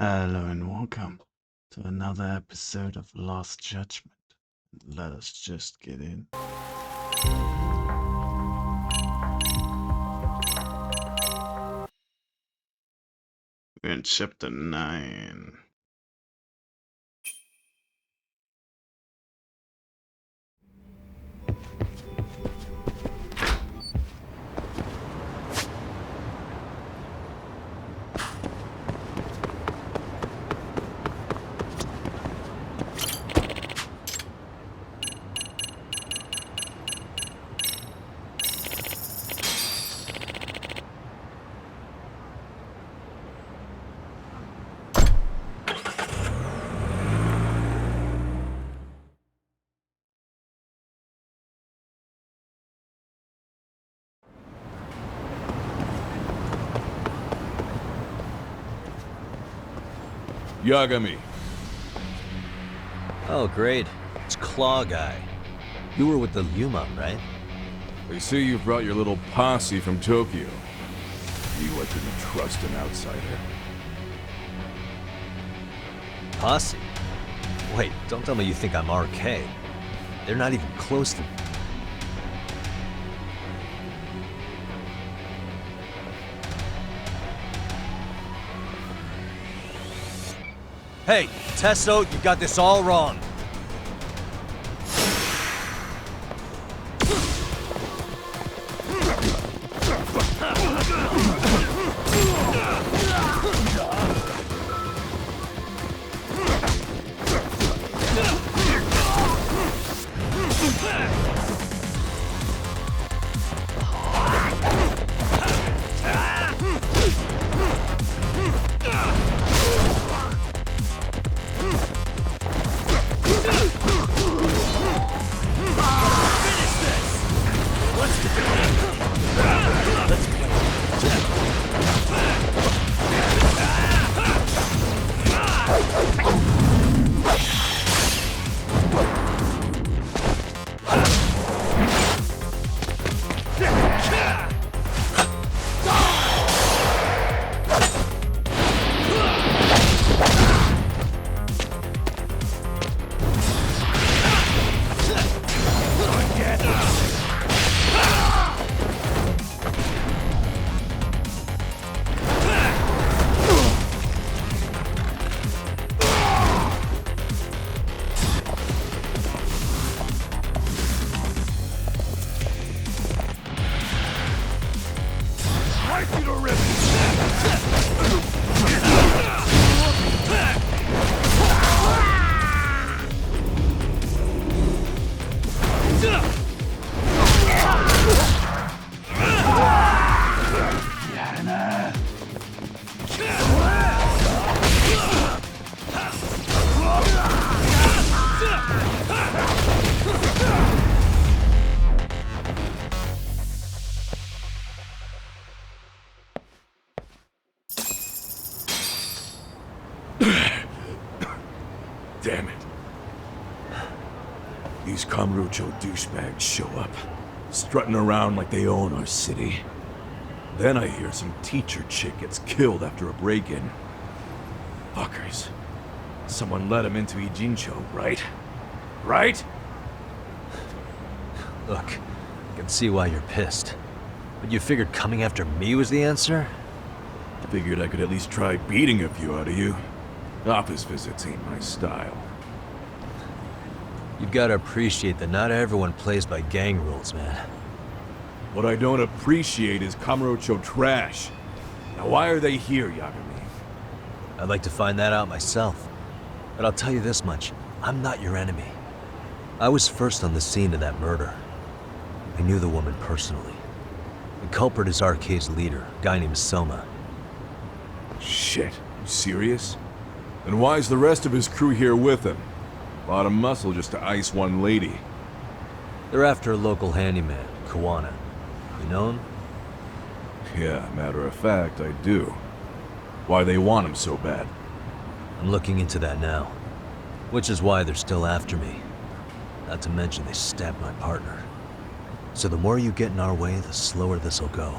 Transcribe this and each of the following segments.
Hello and welcome to another episode of Lost Judgment. Let us just get in. We're in chapter 9. Yagami. Oh, great. It's Claw Guy. You were with the Yuma, right? They say you brought your little posse from Tokyo. You, I couldn't trust an outsider. Posse? Wait, don't tell me you think I'm RK. They're not even close to me. Hey, Tesso, you got this all wrong. Damn it. These Kamurocho douchebags show up, strutting around like they own our city. Then I hear some teacher chick gets killed after a break-in. Fuckers. Someone let him into Ijincho, right? Right? Look, I can see why you're pissed. But you figured coming after me was the answer? Figured I could at least try beating a few out of you. Office visits ain't my style. You've got to appreciate that not everyone plays by gang rules, man. What I don't appreciate is Kamurocho trash. Now why are they here, Yagami? I'd like to find that out myself. But I'll tell you this much, I'm not your enemy. I was first on the scene of that murder. I knew the woman personally. The culprit is RK's leader, a guy named Soma. Shit, you serious? Then why's the rest of his crew here with him? A lot of muscle just to ice one lady. They're after a local handyman, Kawana. You know him? Yeah, matter of fact, I do. Why they want him so bad? I'm looking into that now. Which is why they're still after me. Not to mention they stabbed my partner. So the more you get in our way, the slower this'll go.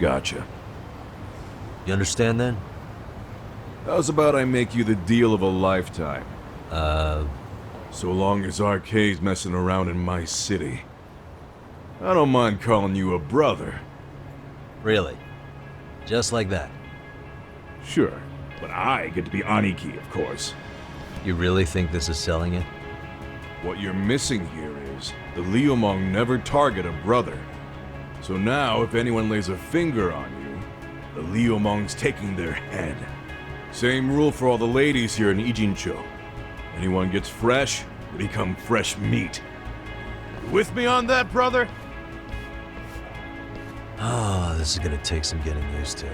Gotcha. You understand then? How's about I make you the deal of a lifetime? So long as RK's messing around in my city. I don't mind calling you a brother. Really? Just like that? Sure, but I get to be Aniki, of course. You really think this is selling it? What you're missing here is the Liumong never target a brother. So now, if anyone lays a finger on you, the Liumong's taking their head. Same rule for all the ladies here in Ijincho. Anyone gets fresh, they become fresh meat. You with me on that, brother? Oh, this is gonna take some getting used to.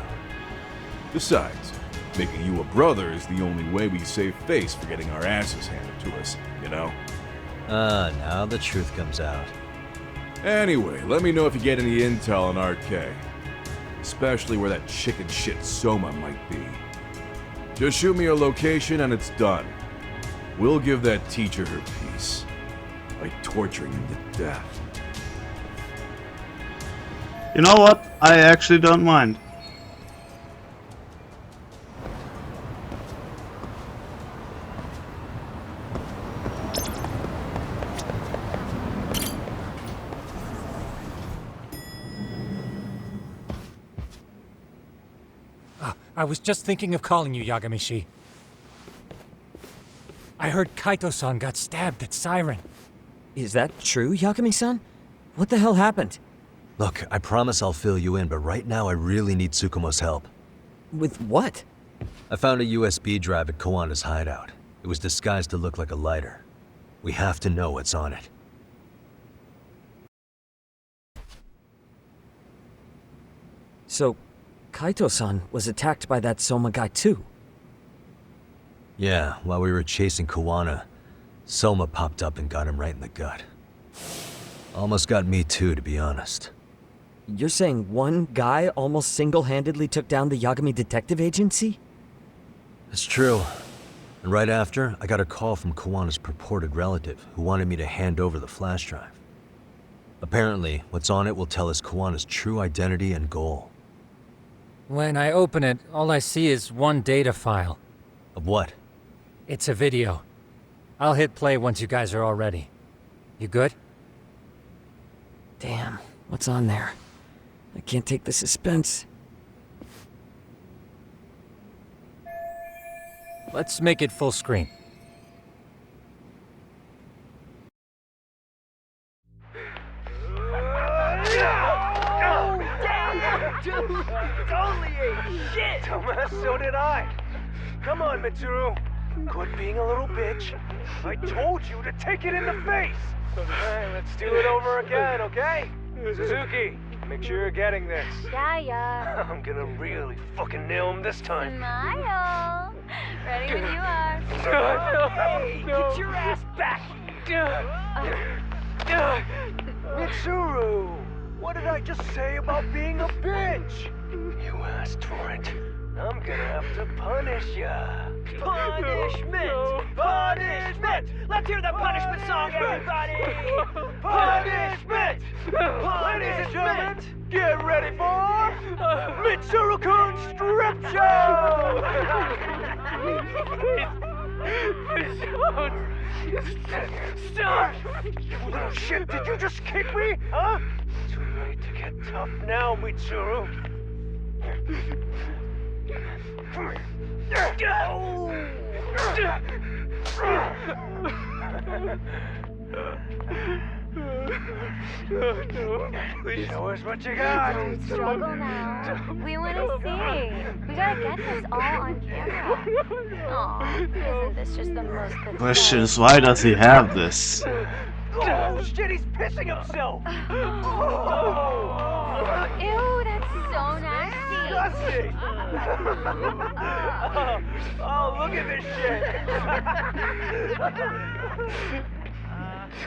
Besides, making you a brother is the only way we save face for getting our asses handed to us, you know? Now the truth comes out. Anyway, let me know if you get any intel on RK. Especially where that chicken shit Soma might be. Just shoot me your location and it's done. We'll give that teacher her peace. By torturing him to death. You know what? I actually don't mind. I was just thinking of calling you, Yagamishi. I heard Kaito-san got stabbed at Siren. Is that true, Yagami-san? What the hell happened? Look, I promise I'll fill you in, but right now I really need Tsukumo's help. With what? I found a USB drive at Kawana's hideout. It was disguised to look like a lighter. We have to know what's on it. So, Kaito-san was attacked by that Soma guy too? Yeah, while we were chasing Kawana, Soma popped up and got him right in the gut. Almost got me too, to be honest. You're saying one guy almost single-handedly took down the Yagami Detective Agency? It's true. And right after, I got a call from Kawana's purported relative who wanted me to hand over the flash drive. Apparently, what's on it will tell us Kawana's true identity and goal. When I open it, all I see is one data file. Of what? It's a video. I'll hit play once you guys are all ready. You good? Damn, what's on there? I can't take the suspense. Let's make it full screen. Totally ate shit! Dumbass, so did I. Come on, Mitsuru. Quit being a little bitch. I told you to take it in the face! Alright, let's do it over again, okay? Suzuki, make sure you're getting this. Yeah. I'm gonna really fucking nail him this time. Smile. Ready when you are. Hey, get your ass back here! Mitsuru! What did I just say about being a bitch? You asked for it. I'm gonna have to punish ya. Punishment! Punishment! Let's hear the punishment song, everybody! Punishment! Ladies and gentlemen, get ready for Mitsuru-kun Strip Show! Stop! You little shit, did you just kick me? Huh? Too late to get tough now, Mitsuru. Show us what you got. Don't struggle now. We want to see. We gotta get this all on camera. Aw, isn't this just the most pathetic? Question is, why does he have this? Oh shit, he's pissing himself. Ew, that's so nasty. Disgusting. Oh, look at this shit.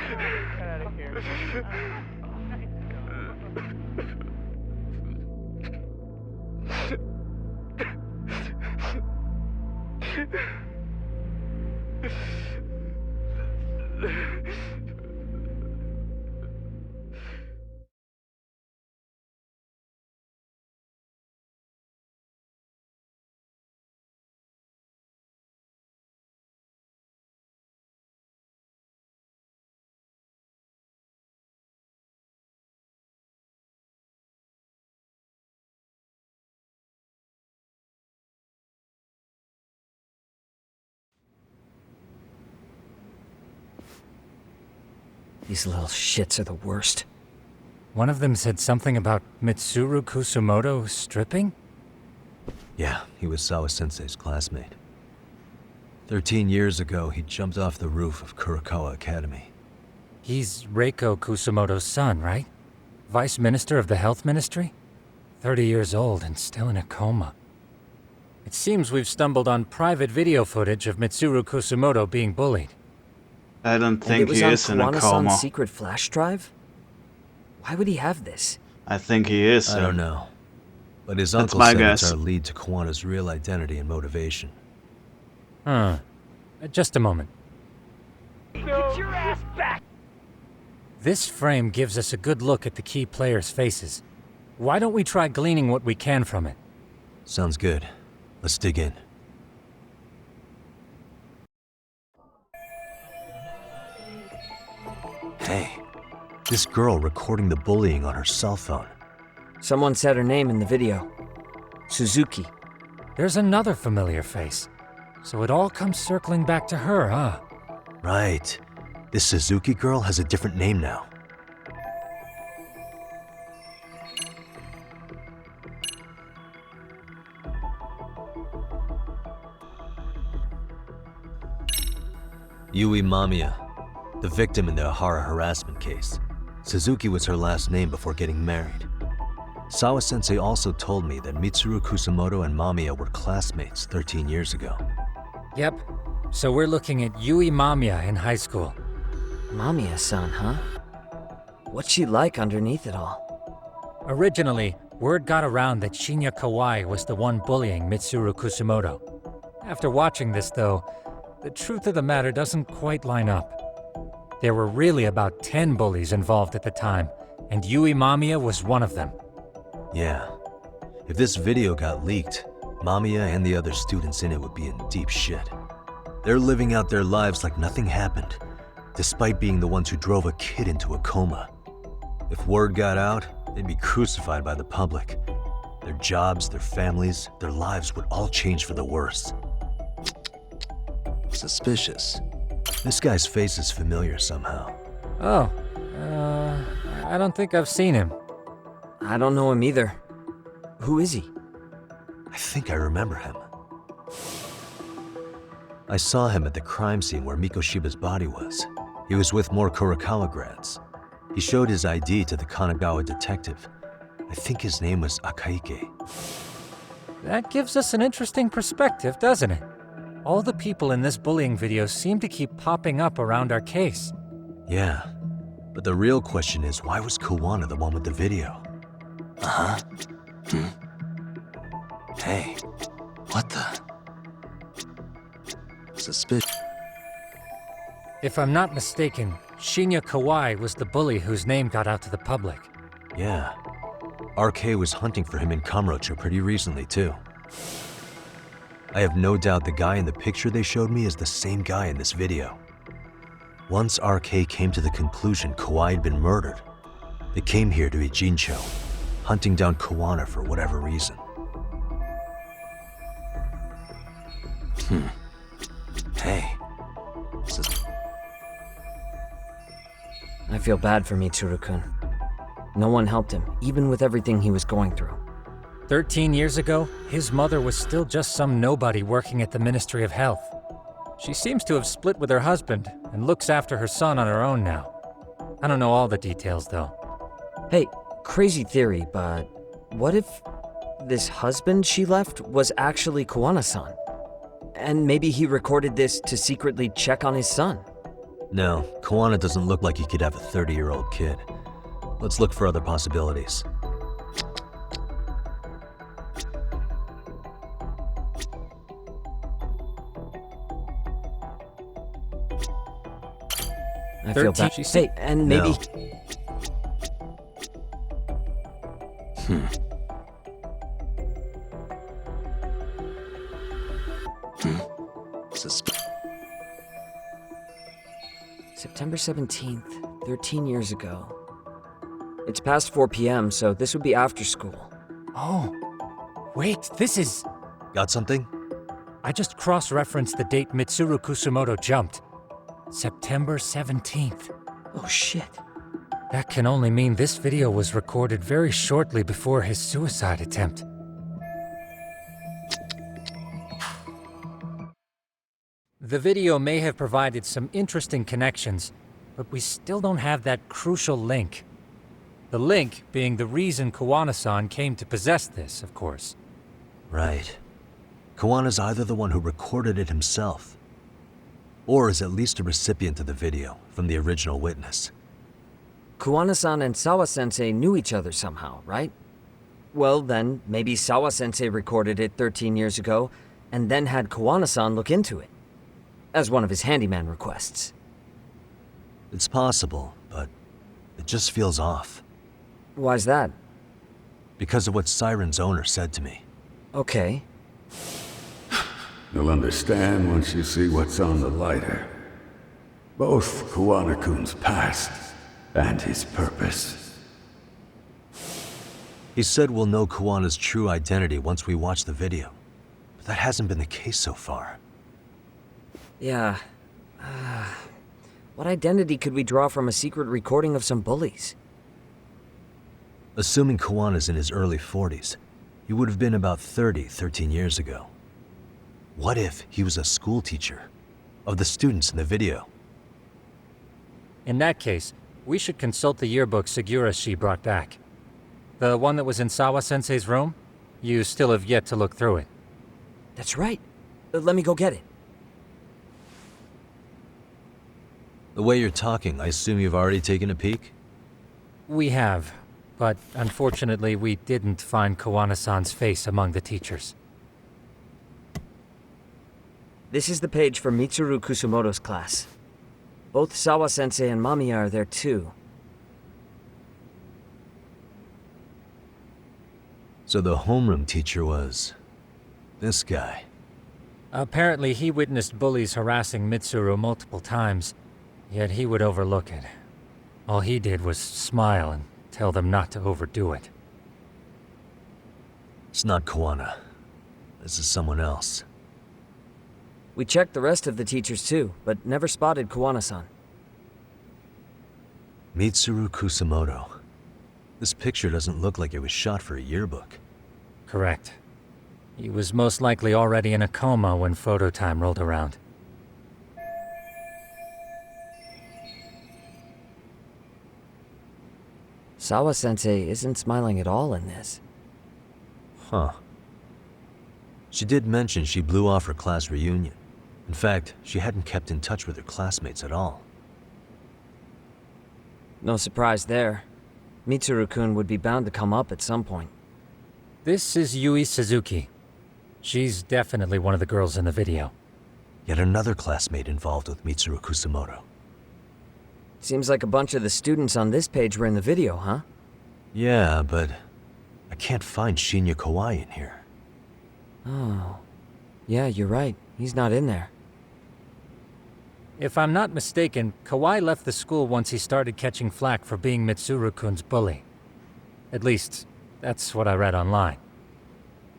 Get out of here. These little shits are the worst. One of them said something about Mitsuru Kusumoto stripping? Yeah, he was Sawa-sensei's classmate. 13 years ago, he jumped off the roof of Kurakawa Academy. He's Reiko Kusumoto's son, right? Vice Minister of the Health Ministry? 30 years old and still in a coma. It seems we've stumbled on private video footage of Mitsuru Kusumoto being bullied. I don't And think it was he on is in a Kawano-san's coma. secret flash drive? Why would he have this? I think he is. I don't know. But his That's uncle my said guess. it's our lead to Kawano's real identity and motivation. Huh. Just a moment. Get your ass back! This frame gives us a good look at the key players' faces. Why don't we try gleaning what we can from it? Sounds good. Let's dig in. Hey, this girl recording the bullying on her cell phone. Someone said her name in the video. Suzuki. There's another familiar face. So it all comes circling back to her, huh? Right. This Suzuki girl has a different name now. Yui Mamiya, the victim in the Ahara harassment case. Suzuki was her last name before getting married. Sawa-sensei also told me that Mitsuru Kusumoto and Mamiya were classmates 13 years ago. Yep. So we're looking at Yui Mamiya in high school. Mamiya-san, huh? What's she like underneath it all? Originally, word got around that Shinya Kawai was the one bullying Mitsuru Kusumoto. After watching this, though, the truth of the matter doesn't quite line up. There were really about 10 bullies involved at the time, and Yui Mamiya was one of them. Yeah. If this video got leaked, Mamiya and the other students in it would be in deep shit. They're living out their lives like nothing happened, despite being the ones who drove a kid into a coma. If word got out, they'd be crucified by the public. Their jobs, their families, their lives would all change for the worse. Suspicious. This guy's face is familiar somehow. Oh, I don't think I've seen him. I don't know him either. Who is he? I think I remember him. I saw him at the crime scene where Mikoshiba's body was. He was with more Kurakawa grads. He showed his ID to the Kanagawa detective. I think his name was Akaike. That gives us an interesting perspective, doesn't it? All the people in this bullying video seem to keep popping up around our case. Yeah, but the real question is, why was Kawana the one with the video? Uh-huh. Hey, what the? Suspicious. If I'm not mistaken, Shinya Kawai was the bully whose name got out to the public. Yeah. RK was hunting for him in Kamurocho pretty recently, too. I have no doubt the guy in the picture they showed me is the same guy in this video. Once RK came to the conclusion Kawai had been murdered, they came here to Ijincho, hunting down Kawana for whatever reason. Hey. I feel bad for Mitsuru-kun. No one helped him, even with everything he was going through. 13 years ago, his mother was still just some nobody working at the Ministry of Health. She seems to have split with her husband and looks after her son on her own now. I don't know all the details, though. Hey, crazy theory, but what if this husband she left was actually Kawana-san? And maybe he recorded this to secretly check on his son? No, Kawana doesn't look like he could have a 30-year-old kid. Let's look for other possibilities. I feel 13, bad. she said. Hey, and maybe... September 17th, 13 years ago. It's past 4 p.m., so this would be after school. Oh, wait, this is... Got something? I just cross-referenced the date Mitsuru Kusumoto jumped. September 17th. Oh shit. That can only mean this video was recorded very shortly before his suicide attempt. The video may have provided some interesting connections, but we still don't have that crucial link. The link being the reason Kawana-san came to possess this, of course. Right. Kawana's either the one who recorded it himself, or is at least a recipient of the video from the original witness. Kawana-san and Sawa-sensei knew each other somehow, right? Well, then, maybe Sawa-sensei recorded it 13 years ago, and then had Kawana-san look into it, as one of his handyman requests. It's possible, but it just feels off. Why's that? Because of what Siren's owner said to me. Okay. You'll understand once you see what's on the lighter. Both Kawana-kun's past and his purpose. He said we'll know Kawana's true identity once we watch the video. But that hasn't been the case so far. Yeah. What identity could we draw from a secret recording of some bullies? Assuming Kawana's in his early 40s, he would have been about 30 13 years ago. What if he was a school teacher of the students in the video? In that case, we should consult the yearbook Segura-shi brought back. The one that was in Sawa-sensei's room? You still have yet to look through it. That's right. Let me go get it. The way you're talking, I assume you've already taken a peek? We have, but unfortunately we didn't find Kawana-san's face among the teachers. This is the page for Mitsuru Kusumoto's class. Both Sawa-sensei and Mamiya are there too. So the homeroom teacher was this guy. Apparently he witnessed bullies harassing Mitsuru multiple times, yet he would overlook it. All he did was smile and tell them not to overdo it. It's not Kawana. This is someone else. We checked the rest of the teachers too, but never spotted Kawana-san. Mitsuru Kusumoto. This picture doesn't look like it was shot for a yearbook. Correct. He was most likely already in a coma when photo time rolled around. Sawa-sensei isn't smiling at all in this. Huh. She did mention she blew off her class reunion. In fact, she hadn't kept in touch with her classmates at all. No surprise there. Mitsuru-kun would be bound to come up at some point. This is Yui Suzuki. She's definitely one of the girls in the video. Yet another classmate involved with Mitsuru Kusumoto. Seems like a bunch of the students on this page were in the video, huh? Yeah, but I can't find Shinya Kawai in here. Oh. Yeah, you're right. He's not in there. If I'm not mistaken, Kawai left the school once he started catching flack for being Mitsuru-kun's bully. At least, that's what I read online.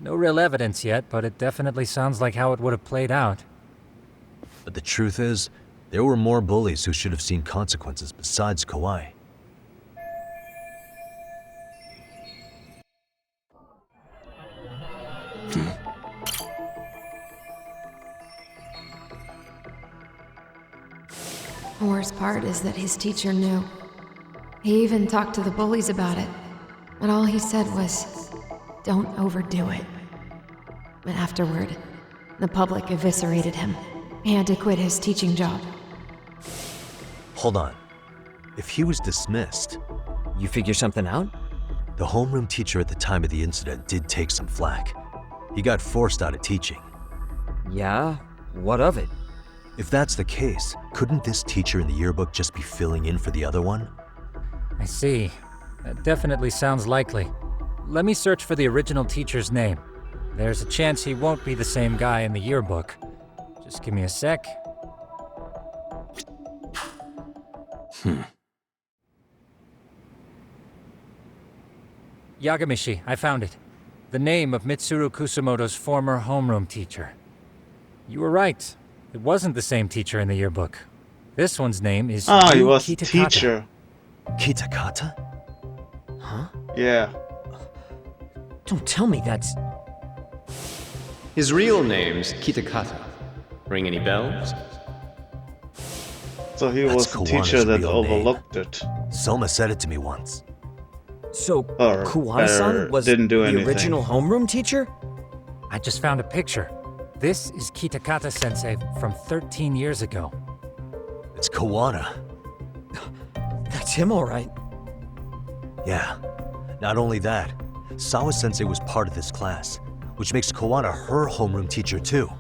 No real evidence yet, but it definitely sounds like how it would have played out. But the truth is, there were more bullies who should have seen consequences besides Kawai. The worst part is that his teacher knew. He even talked to the bullies about it, but all he said was, "Don't overdo it." But afterward, the public eviscerated him. He had to quit his teaching job. Hold on. If he was dismissed, You figure something out? the homeroom teacher at the time of the incident did take some flack. He got forced out of teaching. Yeah? What of it? If that's the case, couldn't this teacher in the yearbook just be filling in for the other one? I see. That definitely sounds likely. Let me search for the original teacher's name. There's a chance he won't be the same guy in the yearbook. Just give me a sec. Yagamishi, I found it. The name of Mitsuru Kusumoto's former homeroom teacher. You were right. It wasn't the same teacher in the yearbook. This one's name is Ah, he Yu was a Kitakata. teacher. Kitakata? Huh? Yeah. Don't tell me that's... His real name's Kitakata. Ring any bells? So he That's was a Kawana's teacher that real name. overlooked it. Soma said it to me once. So, Or Kuwana-san was didn't do the anything. original homeroom teacher? I just found a picture. This is Kitakata sensei from 13 years ago. It's Kawana. That's him, all right. Yeah. Not only that, Sawa-sensei was part of this class, which makes Kawana her homeroom teacher too.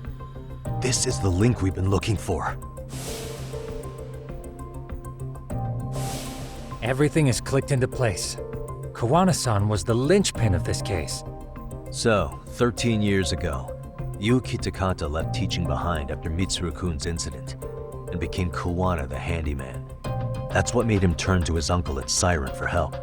This is the link we've been looking for. Everything is clicked into place. Kawana-san was the linchpin of this case. So, 13 years ago, Yu Kitakata left teaching behind after Mitsuru-kun's incident and became Kawana the handyman. That's what made him turn to his uncle at Siren for help.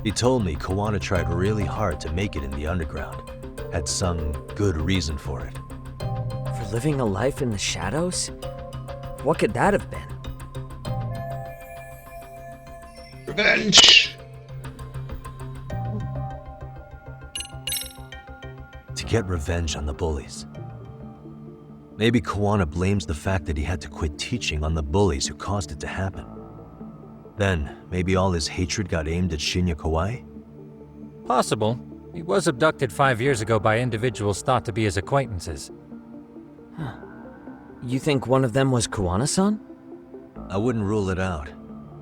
He told me Kawana tried really hard to make it in the underground. Had some good reason for it. For living a life in the shadows? What could that have been? Revenge! To get revenge on the bullies. Maybe Kawana blames the fact that he had to quit teaching on the bullies who caused it to happen. Then, maybe all his hatred got aimed at Shinya Kawai? Possible. He was abducted 5 years ago by individuals thought to be his acquaintances. You think one of them was Kuwana-san? I wouldn't rule it out.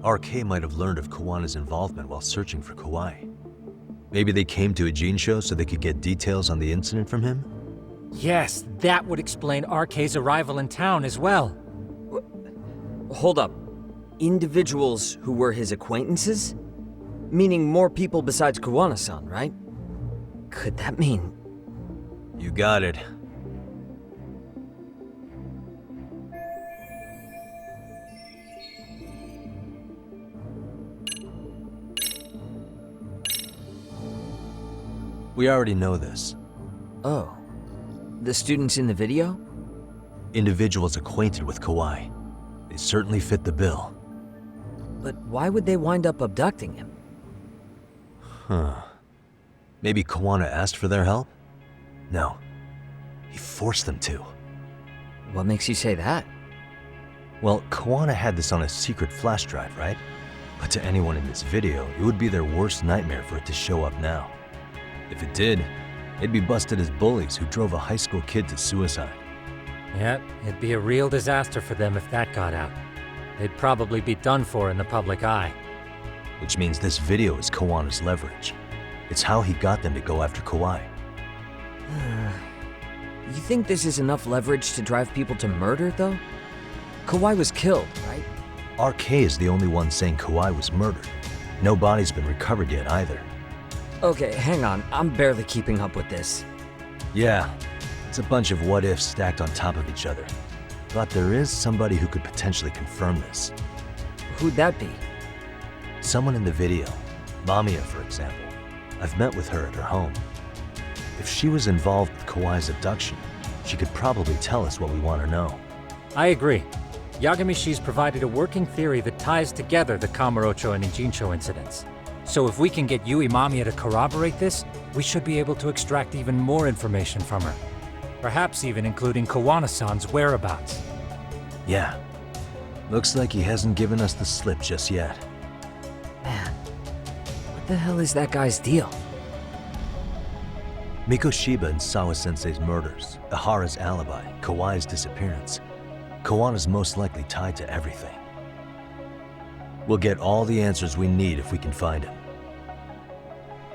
RK might have learned of Kawana's involvement while searching for Kawai. Maybe they came to a Gene show so they could get details on the incident from him? Yes, that would explain RK's arrival in town as well. Hold up. Individuals who were his acquaintances? Meaning more people besides Kuwana-san, right? Could that mean... You got it. We already know this. Oh. The students in the video? Individuals acquainted with Kawai. They certainly fit the bill. But why would they wind up abducting him? Huh. Maybe Kawana asked for their help? No. He forced them to. What makes you say that? Well, Kawana had this on a secret flash drive, right? But to anyone in this video, it would be their worst nightmare for it to show up now. If it did, they'd be busted as bullies who drove a high school kid to suicide. Yeah, it'd be a real disaster for them if that got out. They'd probably be done for in the public eye. Which means this video is Kawana's leverage. It's how he got them to go after Kawai. You think this is enough leverage to drive people to murder, though? Kawai was killed, right? RK is the only one saying Kawai was murdered. No body's been recovered yet either. Okay, hang on. I'm barely keeping up with this. Yeah, it's a bunch of what-ifs stacked on top of each other. But there is somebody who could potentially confirm this. Who'd that be? Someone in the video. Mamiya, for example. I've met with her at her home. If she was involved with Kawai's abduction, she could probably tell us what we want to know. I agree. Yagamishi's provided a working theory that ties together the Kamurocho and Ijincho incidents. So if we can get Yui Mamiya to corroborate this, we should be able to extract even more information from her. Perhaps even including Kawana-san's whereabouts. Yeah. Looks like he hasn't given us the slip just yet. Man, what the hell is that guy's deal? Mikoshiba and Sawa-sensei's murders, Ihara's alibi, Kawai's disappearance. Kawana's most likely tied to everything. We'll get all the answers we need if we can find him.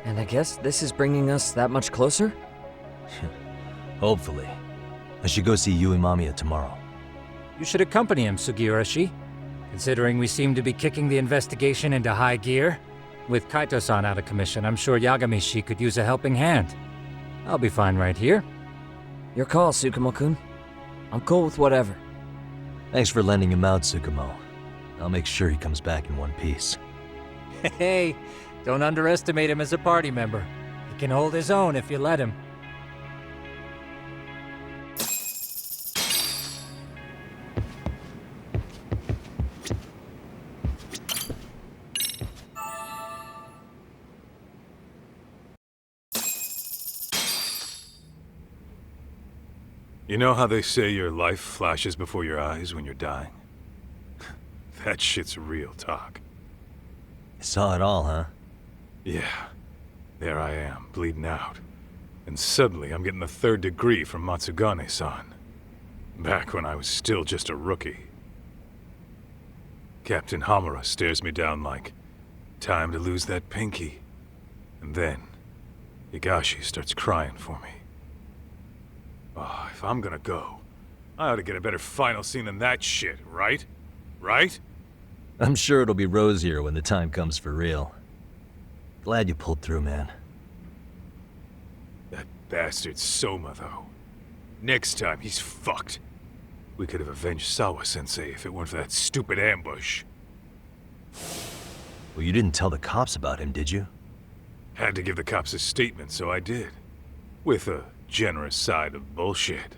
And I guess this is bringing us that much closer? Hopefully. I should go see Yui Mamiya tomorrow. You should accompany him, Sugiurashi. Considering we seem to be kicking the investigation into high gear. With Kaito-san out of commission, I'm sure Yagamishi could use a helping hand. I'll be fine right here. Your call, Tsukumo-kun. I'm cool with whatever. Thanks for lending him out, Tsukumo. I'll make sure he comes back in one piece. Hey, don't underestimate him as a party member. He can hold his own if you let him. You know how they say your life flashes before your eyes when you're dying? That shit's real talk. You saw it all, huh? Yeah. There I am, bleeding out. And suddenly I'm getting the 3rd degree from Matsugane-san. Back when I was still just a rookie. Captain Hamura stares me down like, time to lose that pinky. And then, Higashi starts crying for me. Oh, if I'm gonna go, I ought to get a better final scene than that shit, right? Right? I'm sure it'll be rosier when the time comes for real. Glad you pulled through, man. That bastard Soma, though. Next time, he's fucked. We could have avenged Sawa-sensei if it weren't for that stupid ambush. Well, you didn't tell the cops about him, did you? Had to give the cops a statement, so I did. With a generous side of bullshit.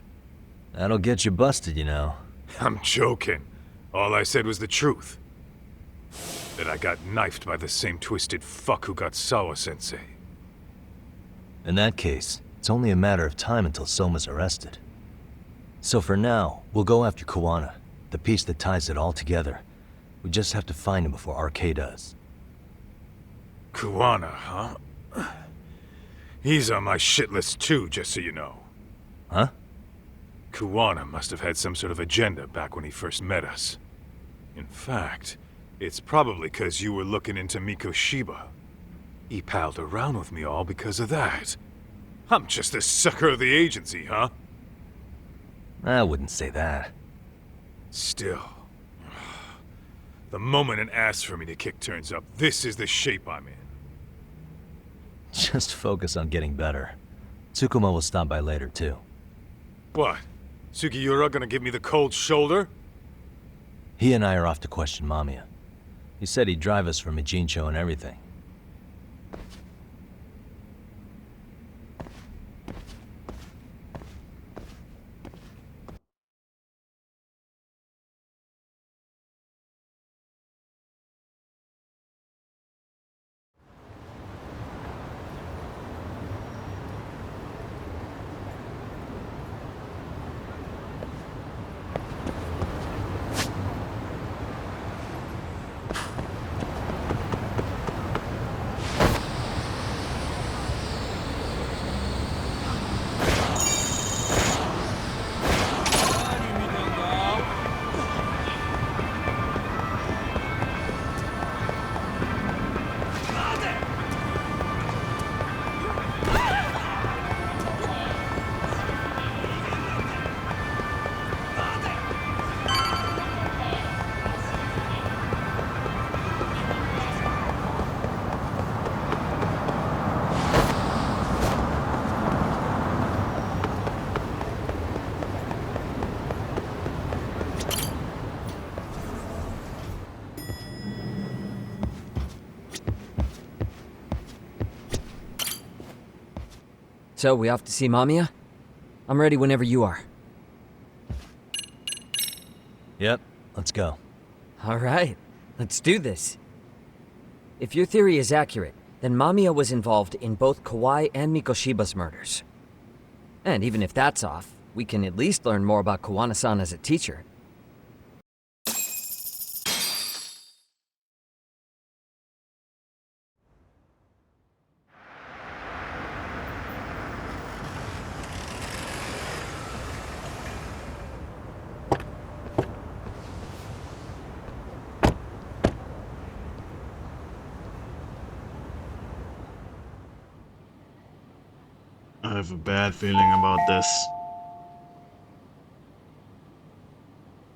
That'll get you busted, you know. I'm joking. All I said was the truth. That I got knifed by the same twisted fuck who got Sawa-sensei. In that case, it's only a matter of time until Soma's arrested. So for now, we'll go after Kuwana, the piece that ties it all together. We just have to find him before RK does. Kuwana, huh? He's on my shit list too, just so you know. Huh? Kuwana must have had some sort of agenda back when he first met us. In fact, it's probably because you were looking into Mikoshiba. He palled around with me all because of that. I'm just a sucker of the agency, huh? I wouldn't say that. Still. The moment an ass for me to kick turns up, this is the shape I'm in. Just focus on getting better. Tsukuma will stop by later, too. What? Sugiura gonna give me the cold shoulder? He and I are off to question Mamiya. He said he'd drive us from Ijincho and everything. So, we off to see Mamiya? I'm ready whenever you are. Yep, let's go. Alright, let's do this. If your theory is accurate, then Mamiya was involved in both Kawai and Mikoshiba's murders. And even if that's off, we can at least learn more about Kuwana-san as a teacher. I have a bad feeling about this.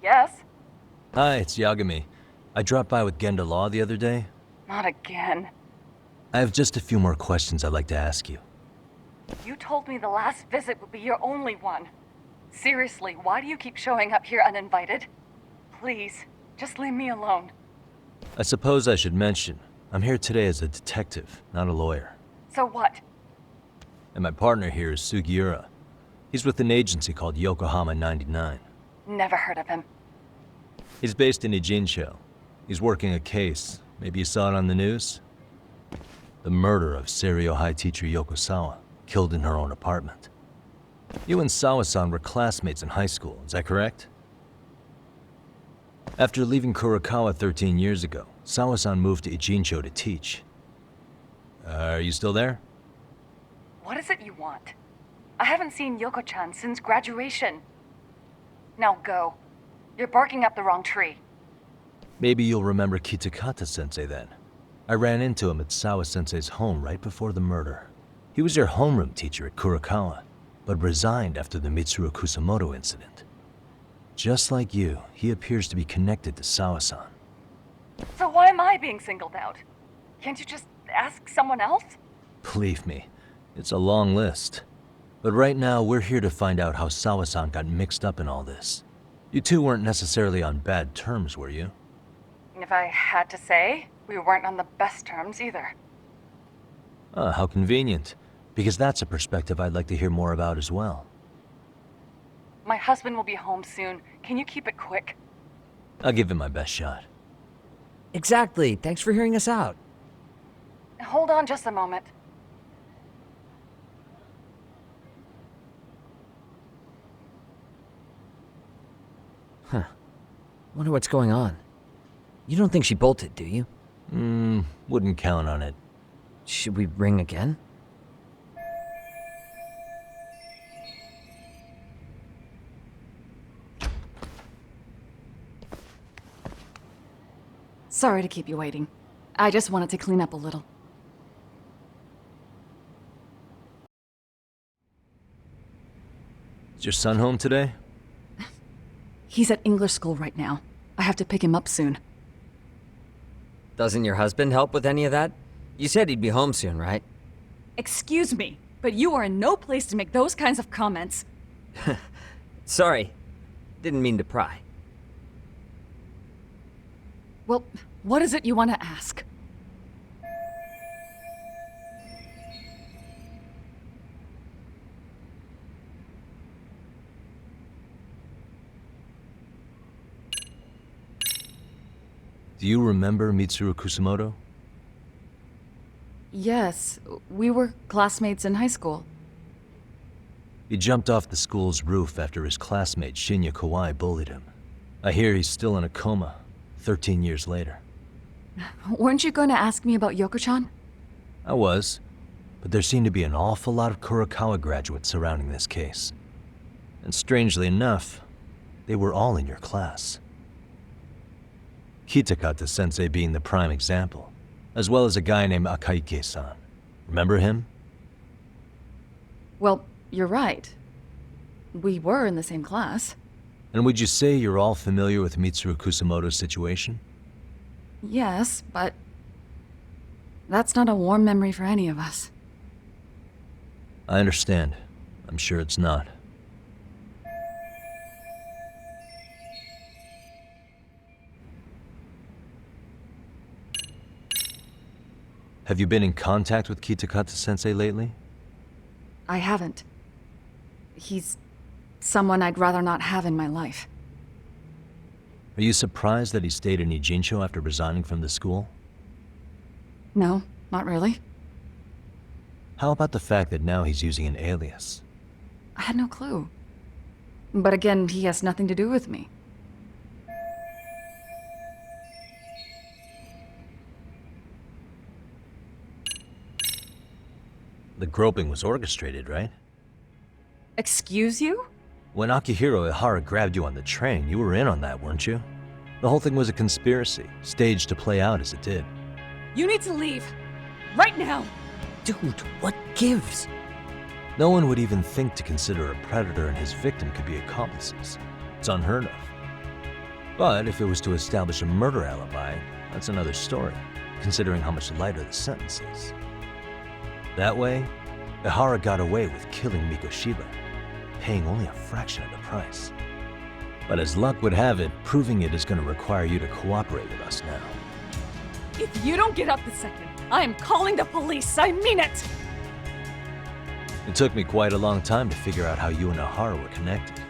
Yes? Hi, it's Yagami. I dropped by with Genda Law the other day. Not again. I have just a few more questions I'd like to ask you. You told me the last visit would be your only one. Seriously, why do you keep showing up here uninvited? Please, just leave me alone. I suppose I should mention, I'm here today as a detective, not a lawyer. So what? And my partner here is Sugiura. He's with an agency called Yokohama 99. Never heard of him. He's based in Ijincho. He's working a case. Maybe you saw it on the news? The murder of Seiryo High teacher Yokosawa, killed in her own apartment. You and Sawa-san were classmates in high school, is that correct? After leaving Kurokawa 13 years ago, Sawa-san moved to Ijincho to teach. Are you still there? What is it you want? I haven't seen Yoko-chan since graduation. Now go. You're barking up the wrong tree. Maybe you'll remember Kitakata-sensei then. I ran into him at Sawa-sensei's home right before the murder. He was your homeroom teacher at Kurokawa, but resigned after the Mitsuru Kusamoto incident. Just like you, he appears to be connected to Sawa-san. So why am I being singled out? Can't you just ask someone else? Believe me, it's a long list. But right now, we're here to find out how Sawa-san got mixed up in all this. You two weren't necessarily on bad terms, were you? If I had to say, we weren't on the best terms either. Ah, how convenient. Because that's a perspective I'd like to hear more about as well. My husband will be home soon. Can you keep it quick? I'll give it my best shot. Exactly. Thanks for hearing us out. Hold on just a moment. Huh. Wonder what's going on. You don't think she bolted, do you? Wouldn't count on it. Should we ring again? Sorry to keep you waiting. I just wanted to clean up a little. Is your son home today? He's at English school right now. I have to pick him up soon. Doesn't your husband help with any of that? You said he'd be home soon, right? Excuse me, but you are in no place to make those kinds of comments. Sorry. Didn't mean to pry. Well, what is it you want to ask? Do you remember Mitsuru Kusamoto? Yes, we were classmates in high school. He jumped off the school's roof after his classmate Shinya Kawai bullied him. I hear he's still in a coma, 13 years later. Weren't you going to ask me about Yoko-chan? I was, but there seemed to be an awful lot of Kurokawa graduates surrounding this case. And strangely enough, they were all in your class. Kitakata-sensei being the prime example, as well as a guy named Akaike-san. Remember him? Well, you're right. We were in the same class. And would you say you're all familiar with Mitsuru Kusamoto's situation? Yes, but that's not a warm memory for any of us. I understand. I'm sure it's not. Have you been in contact with Kitakata-sensei lately? I haven't. He's someone I'd rather not have in my life. Are you surprised that he stayed in Ijincho after resigning from the school? No, not really. How about the fact that now he's using an alias? I had no clue. But again, he has nothing to do with me. The groping was orchestrated, right? Excuse you? When Akihiro Ihara grabbed you on the train, you were in on that, weren't you? The whole thing was a conspiracy, staged to play out as it did. You need to leave. Right now. Dude, what gives? No one would even think to consider a predator and his victim could be accomplices. It's unheard of. But if it was to establish a murder alibi, that's another story, considering how much lighter the sentence is. That way, Ihara got away with killing Mikoshiba, paying only a fraction of the price. But as luck would have it, proving it is going to require you to cooperate with us now. If you don't get up this second, I am calling the police. I mean it. It took me quite a long time to figure out how you and Ihara were connected.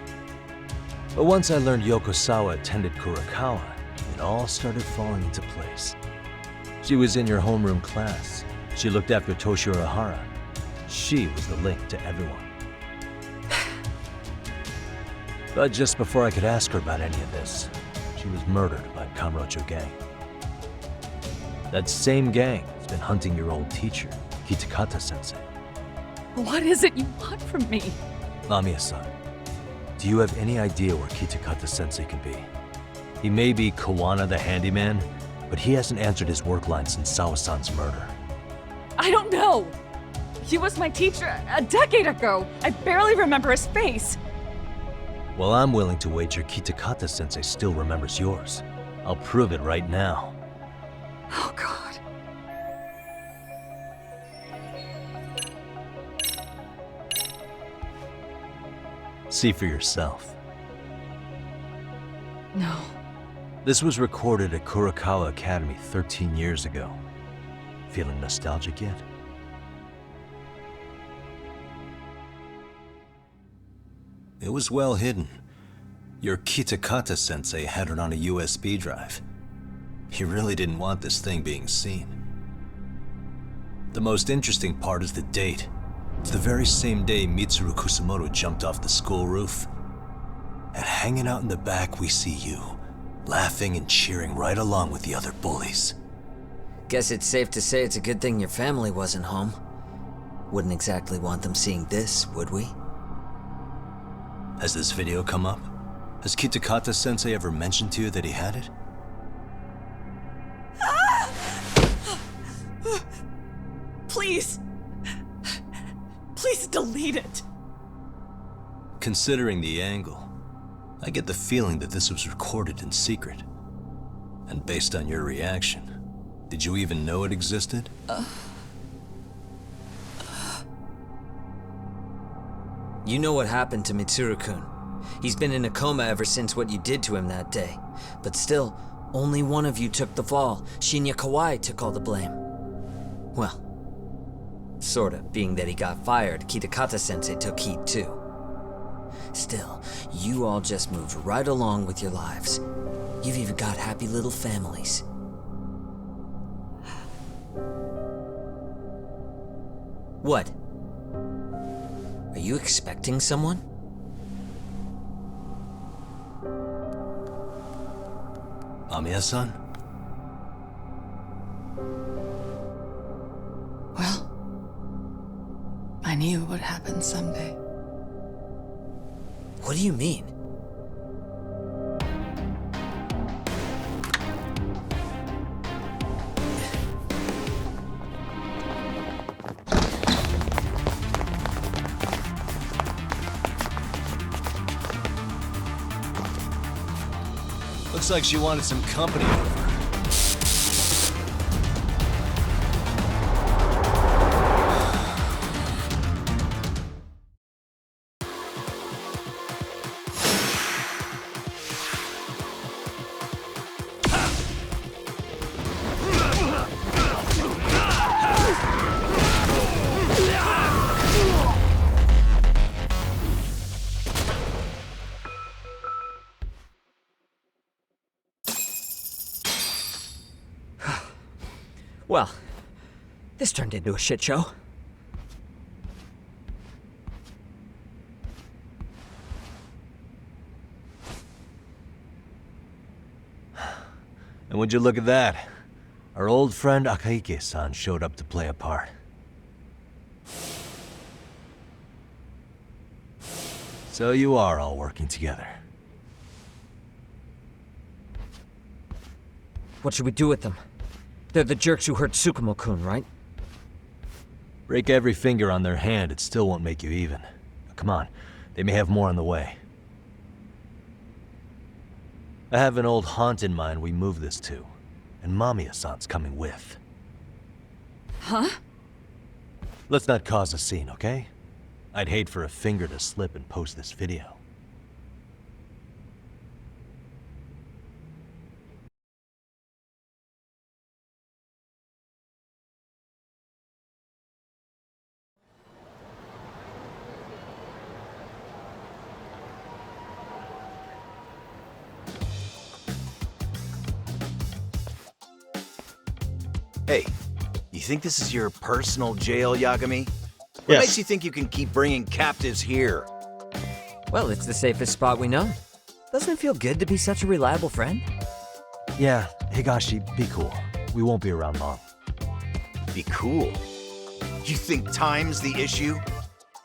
But once I learned Yokosawa attended Kurokawa, it all started falling into place. She was in your homeroom class. She looked after Toshiro Ihara. She was the link to everyone. But just before I could ask her about any of this, she was murdered by Kamurocho gang. That same gang has been hunting your old teacher, Kitakata-sensei. What is it you want from me? Mamiya-san, do you have any idea where Kitakata-sensei could be? He may be Kawana the handyman, but he hasn't answered his work line since Sawa-san's murder. I don't know. He was my teacher a decade ago. I barely remember his face. Well, I'm willing to wager Kitakata-sensei still remembers yours. I'll prove it right now. Oh, God. See for yourself. No. This was recorded at Kurokawa Academy 13 years ago. Feeling nostalgic yet? It was well hidden. Your Kitakata-sensei had it on a USB drive. He really didn't want this thing being seen. The most interesting part is the date. It's the very same day Mitsuru Kusumoto jumped off the school roof. And hanging out in the back, we see you, laughing and cheering right along with the other bullies. Guess it's safe to say it's a good thing your family wasn't home. Wouldn't exactly want them seeing this, would we? Has this video come up? Has Kitakata-sensei ever mentioned to you that he had it? Please. Please delete it. Considering the angle, I get the feeling that this was recorded in secret. And based on your reaction, did you even know it existed? You know what happened to Mitsuru-kun. He's been in a coma ever since what you did to him that day. But still, only one of you took the fall. Shinya Kawai took all the blame. Well, sorta, being that he got fired, Kitakata-sensei took heat too. Still, you all just moved right along with your lives. You've even got happy little families. What? Are you expecting someone? Mamiya-san? Well, I knew it would happen someday. What do you mean? Looks like she wanted some company over. Well, this turned into a shit show. And would you look at that? Our old friend Akahike-san showed up to play a part. So you are all working together. What should we do with them? They're the jerks who hurt Tsukumo-kun, right? Break every finger on their hand, it still won't make you even. Come on, they may have more on the way. I have an old haunt in mind we move this to, and Mamiya-san's coming with. Huh? Let's not cause a scene, okay? I'd hate for a finger to slip and post this video. Hey, you think this is your personal jail, Yagami? What Yes. makes you think you can keep bringing captives here? Well, it's the safest spot we know. Doesn't it feel good to be such a reliable friend? Yeah, Higashi, be cool. We won't be around long. Be cool. You think time's the issue?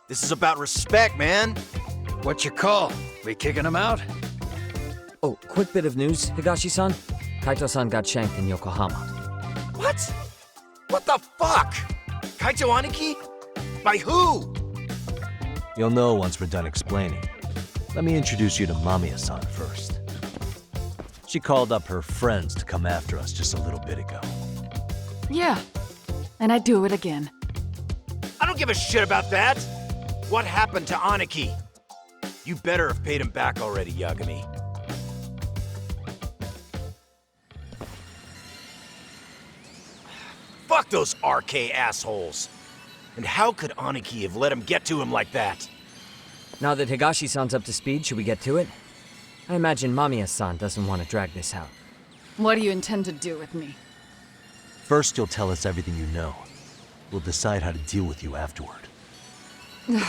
This is about respect, man. What you call? We kicking him out? Oh, quick bit of news, Higashi-san. Kaito-san got shanked in Yokohama. What? What the fuck? Kaito Aniki? By who? You'll know once we're done explaining. Let me introduce you to Mamiya-san first. She called up her friends to come after us just a little bit ago. Yeah, and I'd do it again. I don't give a shit about that. What happened to Aniki? You better have paid him back already, Yagami. Fuck those RK assholes. And how could Aniki have let him get to him like that? Now that Higashi-san's up to speed, should we get to it? I imagine Mamiya-san doesn't want to drag this out. What do you intend to do with me? First, you'll tell us everything you know. We'll decide how to deal with you afterward. Then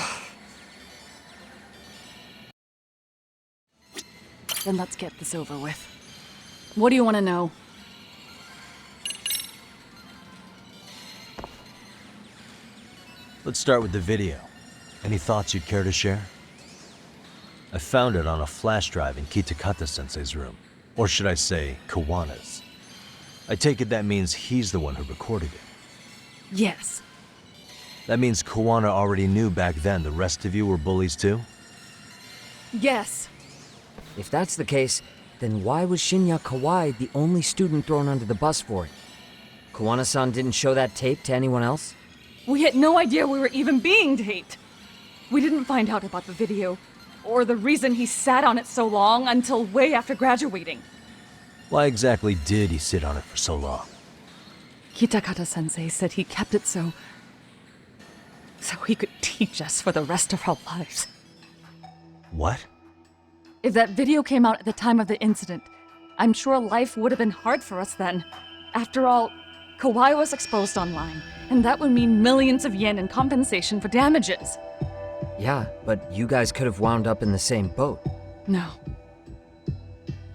let's get this over with. What do you want to know? Let's start with the video. Any thoughts you'd care to share? I found it on a flash drive in Kitakata-sensei's room. Or should I say, Kawana's. I take it that means he's the one who recorded it. Yes. That means Kawana already knew back then the rest of you were bullies too? Yes. If that's the case, then why was Shinya Kawai the only student thrown under the bus for it? Kawana-san didn't show that tape to anyone else? We had no idea we were even being taped. We didn't find out about the video, or the reason he sat on it so long until way after graduating. Why exactly did he sit on it for so long? Kitakata-sensei said he kept it so he could teach us for the rest of our lives. What? If that video came out at the time of the incident, I'm sure life would have been hard for us then. After all, Kawai was exposed online, and that would mean millions of yen in compensation for damages. Yeah, but you guys could have wound up in the same boat. No.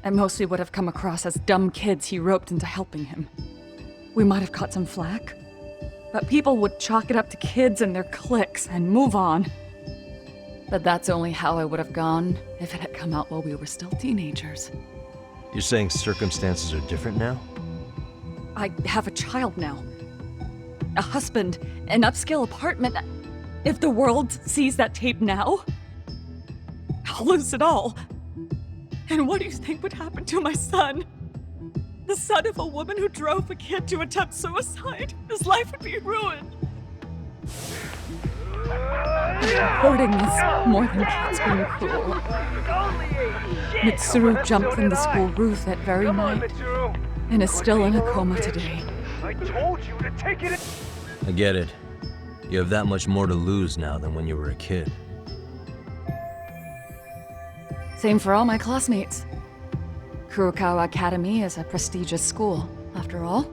I mostly would have come across as dumb kids he roped into helping him. We might have caught some flack, but people would chalk it up to kids and their cliques and move on. But that's only how I would have gone if it had come out while we were still teenagers. You're saying circumstances are different now? I have a child now. A husband, an upscale apartment. If the world sees that tape now, I'll lose it all. And what do you think would happen to my son? The son of a woman who drove a kid to attempt suicide. His life would be ruined. Reporting is more than kids being cruel. Mitsuru jumped from the school roof that very night and is still in a coma today. I told you to take it. I get it. You have that much more to lose now than when you were a kid. Same for all my classmates. Kurokawa Academy is a prestigious school, after all.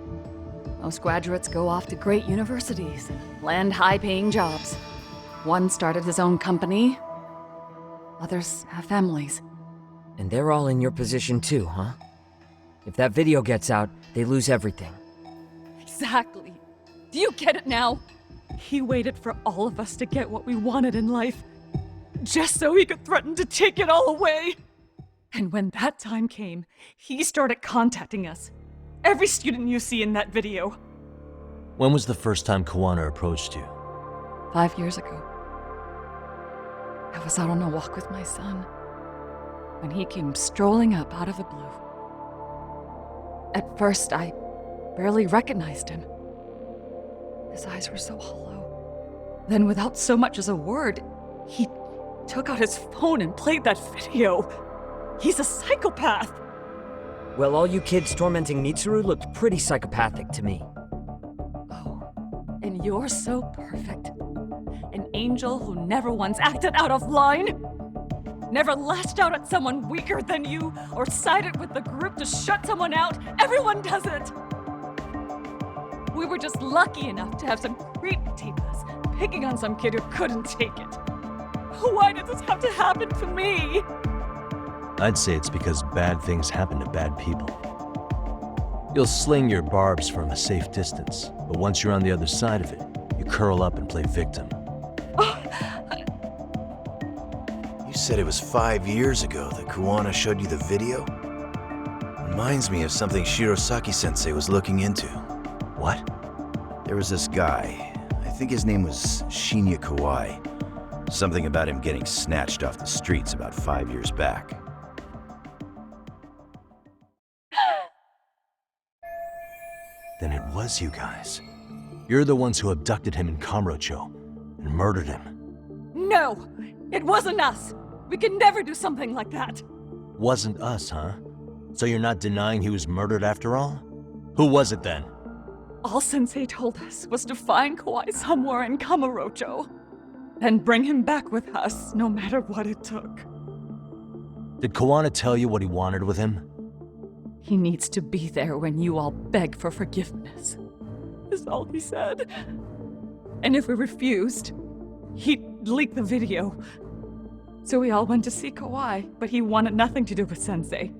Most graduates go off to great universities and land high-paying jobs. One started his own company. Others have families. And they're all in your position too, huh? If that video gets out, they lose everything. Exactly. Do you get it now? He waited for all of us to get what we wanted in life, just so he could threaten to take it all away. And when that time came, he started contacting us. Every student you see in that video. When was the first time Kawana approached you? 5 years ago. I was out on a walk with my son when he came strolling up out of the blue. At first, I barely recognized him. His eyes were so hollow. Then, without so much as a word, he took out his phone and played that video. He's a psychopath. Well, all you kids tormenting Mitsuru looked pretty psychopathic to me. Oh, and you're so perfect. An angel who never once acted out of line. Never lashed out at someone weaker than you, or sided with the group to shut someone out. Everyone does it. We were just lucky enough to have some creep tape us, picking on some kid who couldn't take it. Why did this have to happen to me? I'd say it's because bad things happen to bad people. You'll sling your barbs from a safe distance, but once you're on the other side of it, you curl up and play victim. You said it was 5 years ago that Kuwana showed you the video? Reminds me of something Shirosaki-sensei was looking into. What? There was this guy, I think his name was Shinya Kawai. Something about him getting snatched off the streets about 5 years back. Then it was you guys. You're the ones who abducted him in Kamurocho and murdered him. No! It wasn't us! We could never do something like that! Wasn't us, huh? So you're not denying he was murdered after all? Who was it then? All Sensei told us was to find Kawai somewhere in Kamurocho, and bring him back with us, no matter what it took. Did Kuwana tell you what he wanted with him? He needs to be there when you all beg for forgiveness, is all he said. And if we refused, he'd leak the video. So we all went to see Kawai, but he wanted nothing to do with Sensei.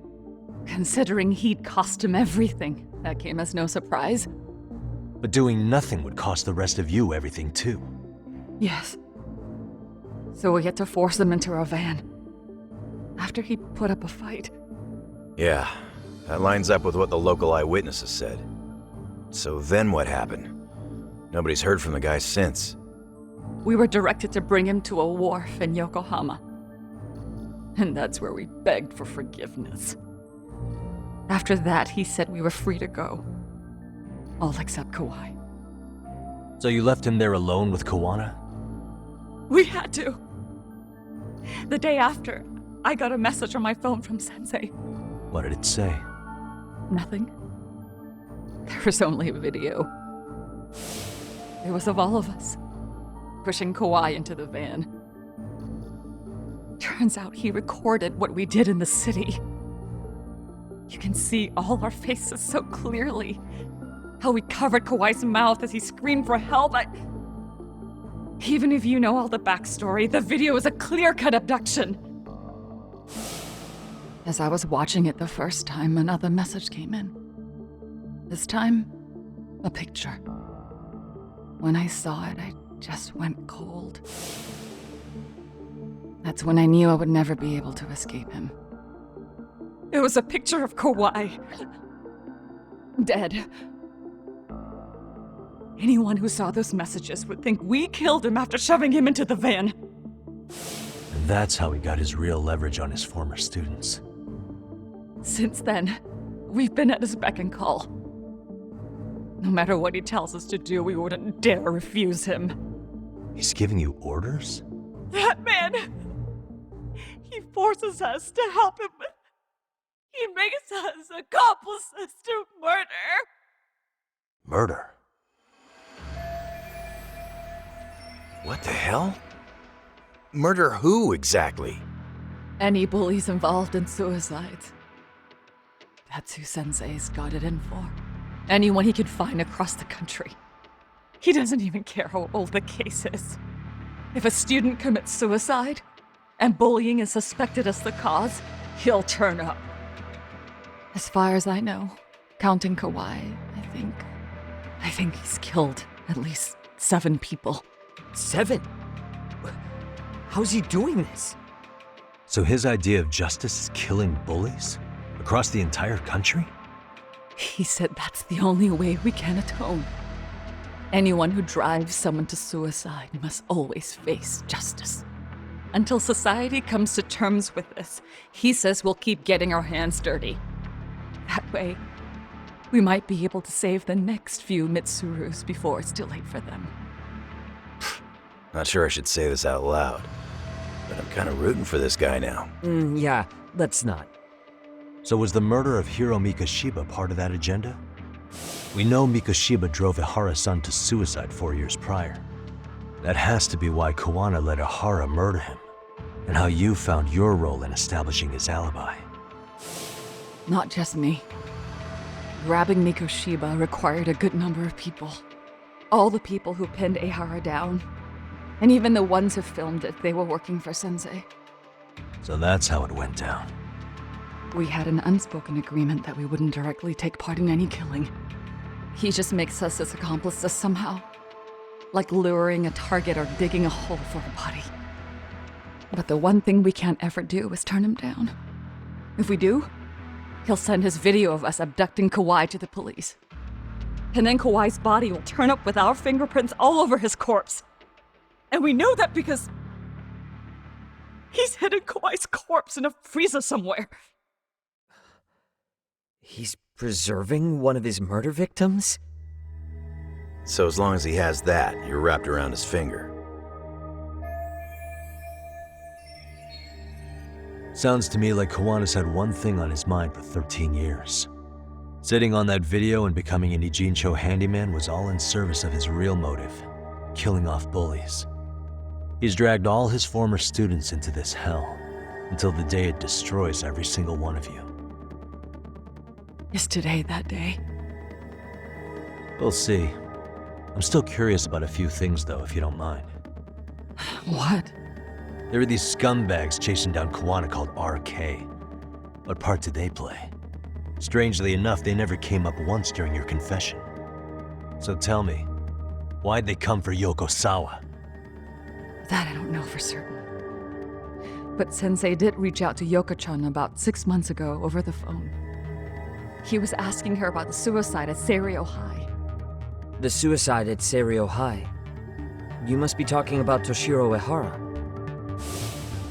Considering he'd cost him everything, that came as no surprise. But doing nothing would cost the rest of you everything too. Yes. So we had to force him into our van. After he put up a fight. Yeah, that lines up with what the local eyewitnesses said. So then what happened? Nobody's heard from the guy since. We were directed to bring him to a wharf in Yokohama. And that's where we begged for forgiveness. After that, he said we were free to go. All except Kawai. So you left him there alone with Kuwana? We had to. The day after, I got a message on my phone from Sensei. What did it say? Nothing. There was only a video. It was of all of us, pushing Kawai into the van. Turns out he recorded what we did in the city. You can see all our faces so clearly. How we covered Kawai's mouth as he screamed for help. Even if you know all the backstory, the video is a clear-cut abduction. As I was watching it the first time, another message came in. This time, a picture. When I saw it, I just went cold. That's when I knew I would never be able to escape him. It was a picture of Kawai. Dead. Anyone who saw those messages would think we killed him after shoving him into the van. And that's how he got his real leverage on his former students. Since then, we've been at his beck and call. No matter what he tells us to do, we wouldn't dare refuse him. He's giving you orders? That man! He forces us to help him. He makes us accomplices to murder. Murder? What the hell? Murder who, exactly? Any bullies involved in suicides. That's who Sensei's got it in for. Anyone he can find across the country. He doesn't even care how old the case is. If a student commits suicide, and bullying is suspected as the cause, he'll turn up. As far as I know, counting Kawai, I think he's killed at least 7 people. 7? How's he doing this? So his idea of justice is killing bullies? Across the entire country? He said that's the only way we can atone. Anyone who drives someone to suicide must always face justice. Until society comes to terms with this, he says we'll keep getting our hands dirty. That way, we might be able to save the next few Mitsurus before it's too late for them. Not sure I should say this out loud, but I'm kind of rooting for this guy now. Yeah, let's not. So was the murder of Hiro Mikoshiba part of that agenda? We know Mikoshiba drove Ihara-san to suicide 4 years prior. That has to be why Kuwana let Ihara murder him, and how you found your role in establishing his alibi. Not just me. Grabbing Mikoshiba required a good number of people. All the people who pinned Ihara down. And even the ones who filmed it, they were working for Sensei. So that's how it went down. We had an unspoken agreement that we wouldn't directly take part in any killing. He just makes us his accomplices somehow. Like luring a target or digging a hole for a body. But the one thing we can't ever do is turn him down. If we do, he'll send his video of us abducting Kawhi to the police. And then Kawhi's body will turn up with our fingerprints all over his corpse. And we know that because he's hidden Kawhi's corpse in a freezer somewhere. He's preserving one of his murder victims? So as long as he has that, you're wrapped around his finger. Sounds to me like Kiwanis had one thing on his mind for 13 years. Sitting on that video and becoming an Ijincho handyman was all in service of his real motive, killing off bullies. He's dragged all his former students into this hell, until the day it destroys every single one of you. Is today that day? We'll see. I'm still curious about a few things though, if you don't mind. What? There are these scumbags chasing down Kiwana called RK. What part did they play? Strangely enough, they never came up once during your confession. So tell me, why'd they come for Yokosawa? That I don't know for certain. But Sensei did reach out to Yoko-chan about 6 months ago over the phone. He was asking her about the suicide at Seiryo High. The suicide at Seiryo High. You must be talking about Toshiro Ehara.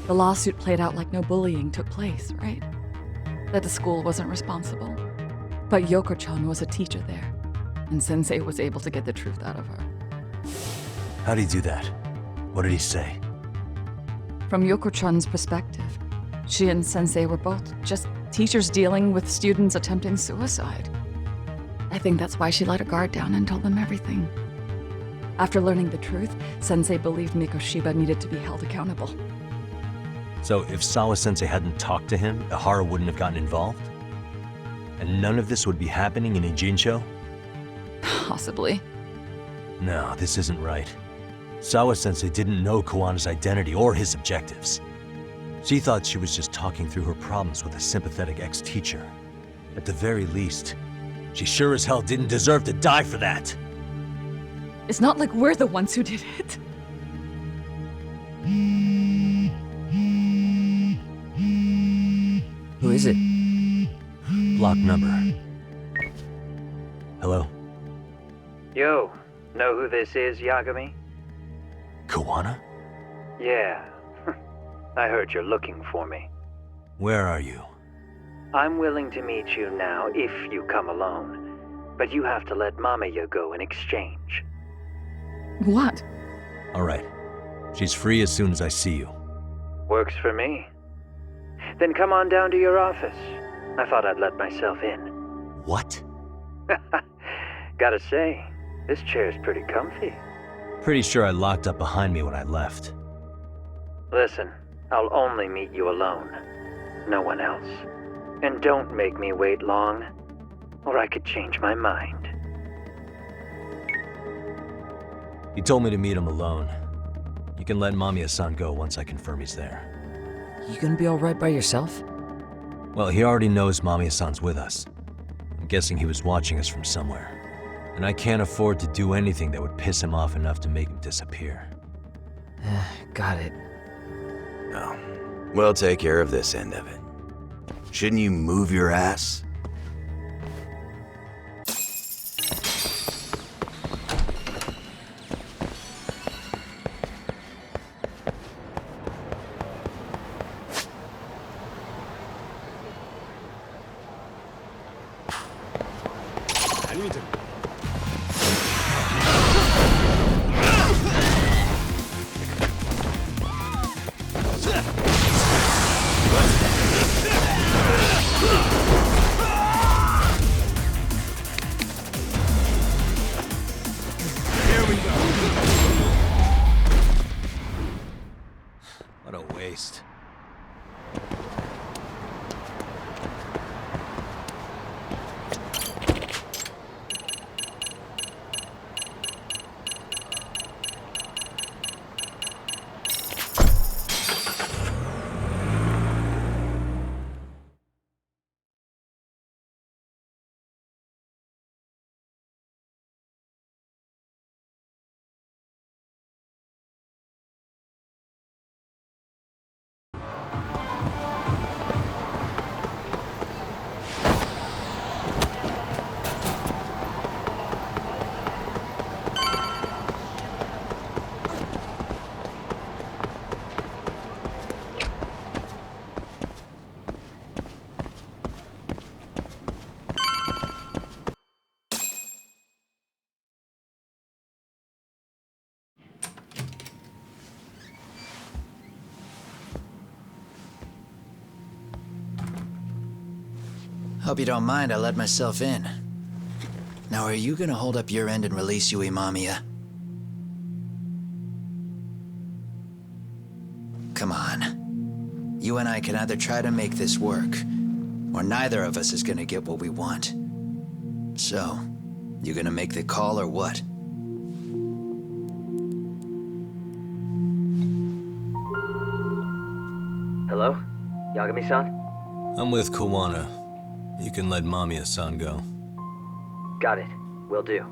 The lawsuit played out like no bullying took place, right? That the school wasn't responsible. But Yoko-chan was a teacher there, and Sensei was able to get the truth out of her. How'd he do that? What did he say? From Yoko-chan's perspective, she and Sensei were both just teachers dealing with students attempting suicide. I think that's why she let her guard down and told them everything. After learning the truth, Sensei believed Mikoshiba needed to be held accountable. So if Sawa-sensei hadn't talked to him, Ehara wouldn't have gotten involved? And none of this would be happening in Ijincho? Possibly. No, this isn't right. Sawa-sensei didn't know Kiwana's identity or his objectives. She thought she was just talking through her problems with a sympathetic ex-teacher. At the very least, she sure as hell didn't deserve to die for that! It's not like we're the ones who did it. Who is it? Block number. Hello? Yo, know who this is, Yagami? Kiwana? Yeah. I heard you're looking for me. Where are you? I'm willing to meet you now if you come alone. But you have to let Mamiya go in exchange. What? Alright. She's free as soon as I see you. Works for me. Then come on down to your office. I thought I'd let myself in. What? Gotta say, this chair's pretty comfy. Pretty sure I locked up behind me when I left. Listen, I'll only meet you alone. No one else. And don't make me wait long, or I could change my mind. He told me to meet him alone. You can let Mamiya-san go once I confirm he's there. You gonna be alright by yourself? Well, he already knows Mamiya-san's with us. I'm guessing he was watching us from somewhere. And I can't afford to do anything that would piss him off enough to make him disappear. Got it. No. We'll take care of this end of it. Shouldn't you move your ass? What a waste. Hope you don't mind I let myself in. Now, are you gonna hold up your end and release Yui Mamiya? Come on. You and I can either try to make this work, or neither of us is gonna get what we want. So, you gonna make the call or what? Hello? Yagami-san? I'm with Kawana. You can let Mamiya-san go. Got it. Will do.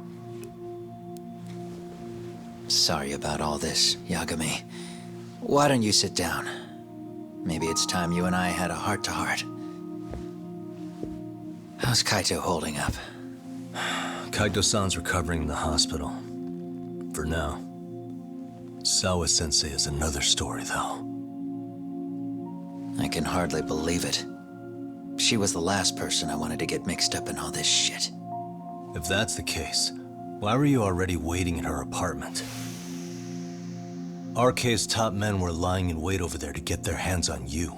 Sorry about all this, Yagami. Why don't you sit down? Maybe it's time you and I had a heart-to-heart. How's Kaito holding up? Kaito-san's recovering in the hospital. For now. Sawa-sensei is another story, though. I can hardly believe it. She was the last person I wanted to get mixed up in all this shit. If that's the case, why were you already waiting in her apartment? RK's top men were lying in wait over there to get their hands on you.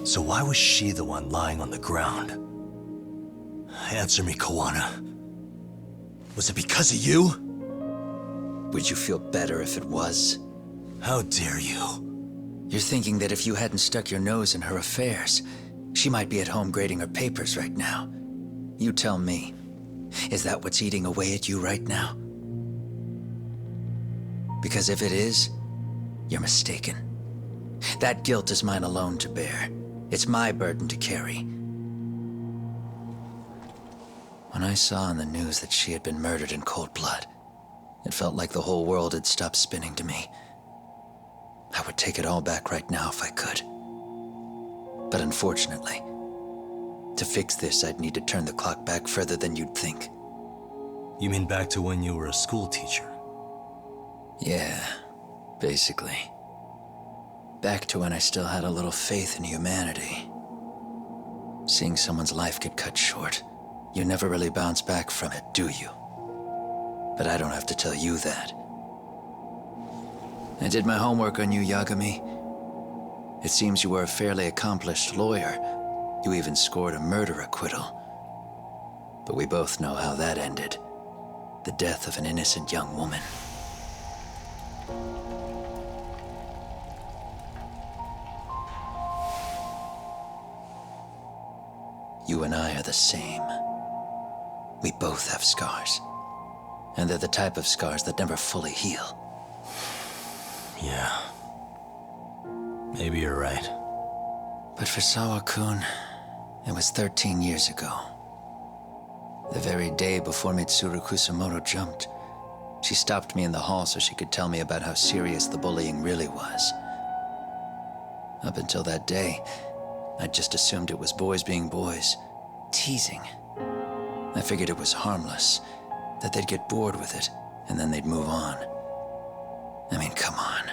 So why was she the one lying on the ground? Answer me, Kawana. Was it because of you? Would you feel better if it was? How dare you? You're thinking that if you hadn't stuck your nose in her affairs, she might be at home grading her papers right now. You tell me, is that what's eating away at you right now? Because if it is, you're mistaken. That guilt is mine alone to bear. It's my burden to carry. When I saw on the news that she had been murdered in cold blood, it felt like the whole world had stopped spinning to me. I would take it all back right now if I could. But unfortunately, to fix this, I'd need to turn the clock back further than you'd think. You mean back to when you were a school teacher? Yeah, basically. Back to when I still had a little faith in humanity. Seeing someone's life get cut short, you never really bounce back from it, do you? But I don't have to tell you that. I did my homework on you, Yagami. It seems you were a fairly accomplished lawyer. You even scored a murder acquittal. But we both know how that ended. The death of an innocent young woman. You and I are the same. We both have scars. And they're the type of scars that never fully heal. Yeah. Maybe you're right. But for Sawa-kun, it was 13 years ago. The very day before Mitsuru Kusumoto jumped, she stopped me in the hall so she could tell me about how serious the bullying really was. Up until that day, I just assumed it was boys being boys, teasing. I figured it was harmless, that they'd get bored with it, and then they'd move on. I mean, come on.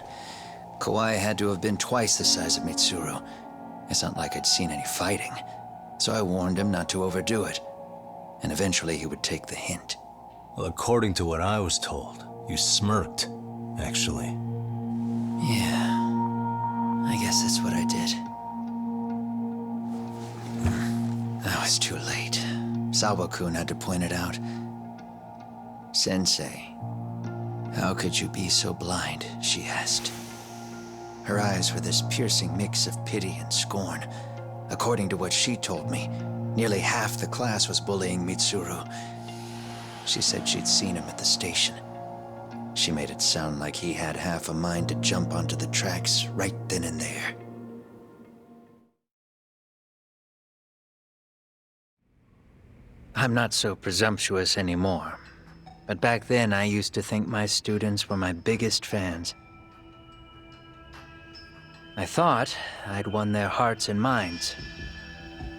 Kawai had to have been twice the size of Mitsuru. It's not like I'd seen any fighting, so I warned him not to overdo it, and eventually he would take the hint. Well, according to what I was told, you smirked, actually. Yeah, I guess that's what I did. I was too late. Sawa-kun had to point it out. Sensei, how could you be so blind, she asked. Her eyes were this piercing mix of pity and scorn. According to what she told me, nearly half the class was bullying Mitsuru. She said she'd seen him at the station. She made it sound like he had half a mind to jump onto the tracks right then and there. I'm not so presumptuous anymore. But back then, I used to think my students were my biggest fans. I thought I'd won their hearts and minds.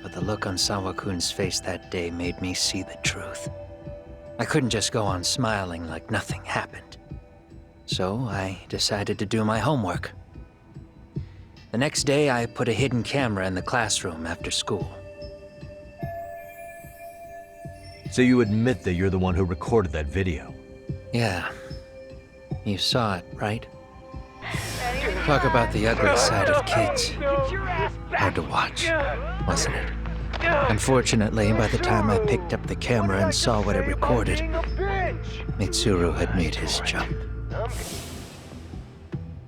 But the look on Sawa-kun's face that day made me see the truth. I couldn't just go on smiling like nothing happened. So I decided to do my homework. The next day, I put a hidden camera in the classroom after school. So you admit that you're the one who recorded that video? Yeah. You saw it, right? Ready to Talk about the ugly side of kids. Hard to watch, wasn't it? Unfortunately, by the time I picked up the camera and saw what it recorded, Mitsuru had made his jump.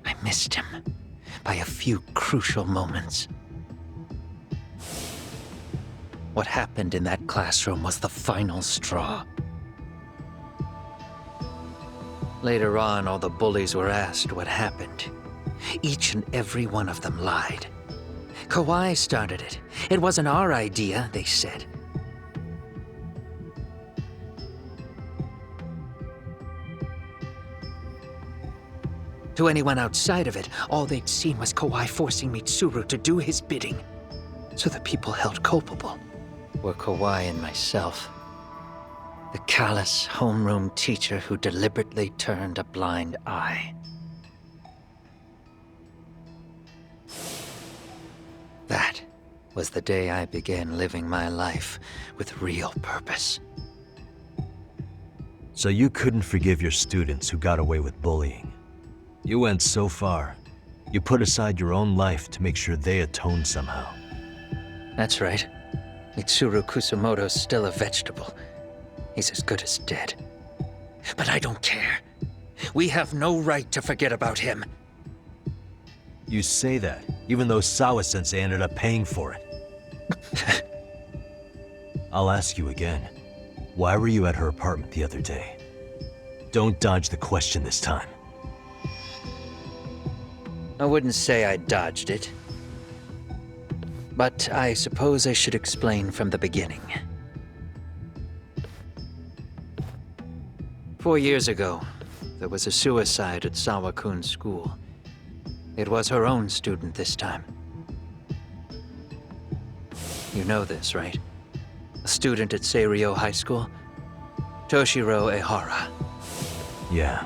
I missed him by a few crucial moments. What happened in that classroom was the final straw. Later on, all the bullies were asked what happened. Each and every one of them lied. Kawai started it. It wasn't our idea, they said. To anyone outside of it, all they'd seen was Kawai forcing Mitsuru to do his bidding. So the people held culpable were Kawai and myself. The callous homeroom teacher who deliberately turned a blind eye. That was the day I began living my life with real purpose. So you couldn't forgive your students who got away with bullying. You went so far, you put aside your own life to make sure they atoned somehow. That's right. Mitsuru Kusumoto's still a vegetable. He's as good as dead. But I don't care. We have no right to forget about him. You say that, even though Sawa-sensei ended up paying for it. I'll ask you again. Why were you at her apartment the other day? Don't dodge the question this time. I wouldn't say I dodged it. But I suppose I should explain from the beginning. 4 years ago, there was a suicide at Sawa-kun's school. It was her own student this time. You know this, right? A student at Seiryo High School? Toshiro Ehara. Yeah.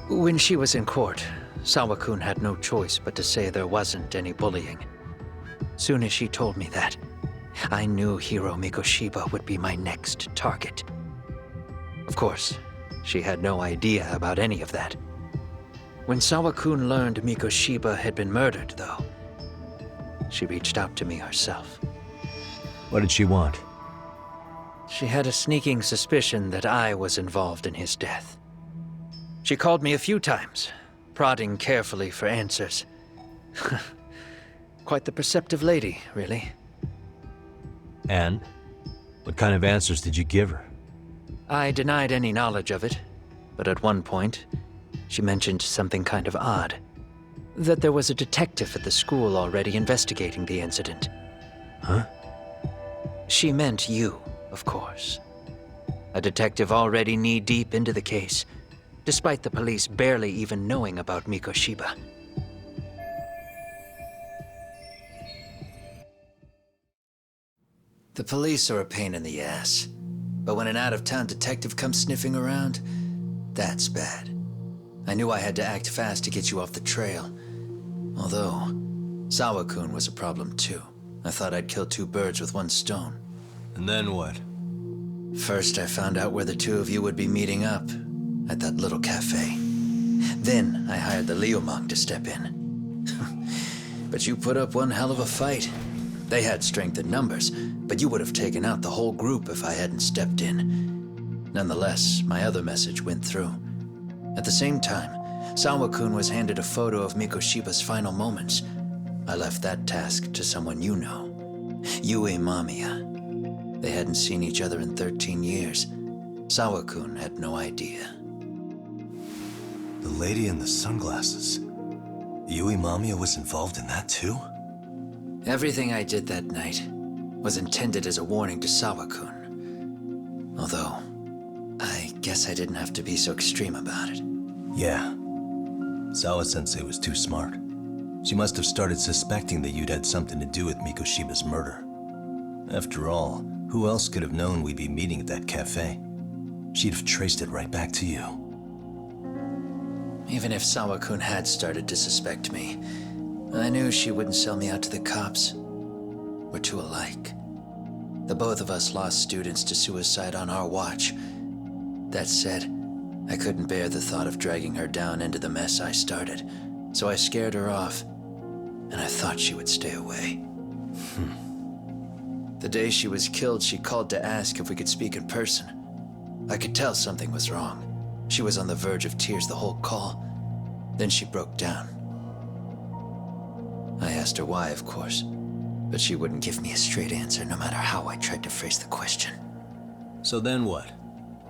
When she was in court, Sawa-kun had no choice but to say there wasn't any bullying. Soon as she told me that, I knew Hiro Mikoshiba would be my next target. Of course, she had no idea about any of that. When Sawa-kun learned Mikoshiba had been murdered, though, she reached out to me herself. What did she want? She had a sneaking suspicion that I was involved in his death. She called me a few times, prodding carefully for answers. Quite the perceptive lady, really. And? What kind of answers did you give her? I denied any knowledge of it, but at one point, she mentioned something kind of odd. That there was a detective at the school already investigating the incident. Huh? She meant you, of course. A detective already knee-deep into the case, despite the police barely even knowing about Mikoshiba. The police are a pain in the ass, but when an out-of-town detective comes sniffing around, that's bad. I knew I had to act fast to get you off the trail. Although, Sawa-kun was a problem too. I thought I'd kill two birds with one stone. And then what? First, I found out where the two of you would be meeting up, at that little cafe. Then, I hired the Liumang to step in. But you put up one hell of a fight. They had strength in numbers, but you would have taken out the whole group if I hadn't stepped in. Nonetheless, my other message went through. At the same time, Sawa-kun was handed a photo of Mikoshiba's final moments. I left that task to someone you know. Yue Mamiya. They hadn't seen each other in 13 years. Sawa-kun had no idea. The lady in the sunglasses. Yui Mamiya was involved in that too? Everything I did that night was intended as a warning to Sawa-kun. Although, I guess I didn't have to be so extreme about it. Yeah. Sawa-sensei was too smart. She must have started suspecting that you'd had something to do with Mikoshiba's murder. After all, who else could have known we'd be meeting at that cafe? She'd have traced it right back to you. Even if Sawa-kun had started to suspect me, I knew she wouldn't sell me out to the cops. We're too alike. The both of us lost students to suicide on our watch. That said, I couldn't bear the thought of dragging her down into the mess I started. So I scared her off, and I thought she would stay away. The day she was killed, she called to ask if we could speak in person. I could tell something was wrong. She was on the verge of tears the whole call. Then she broke down. I asked her why, of course, but she wouldn't give me a straight answer no matter how I tried to phrase the question. So then what?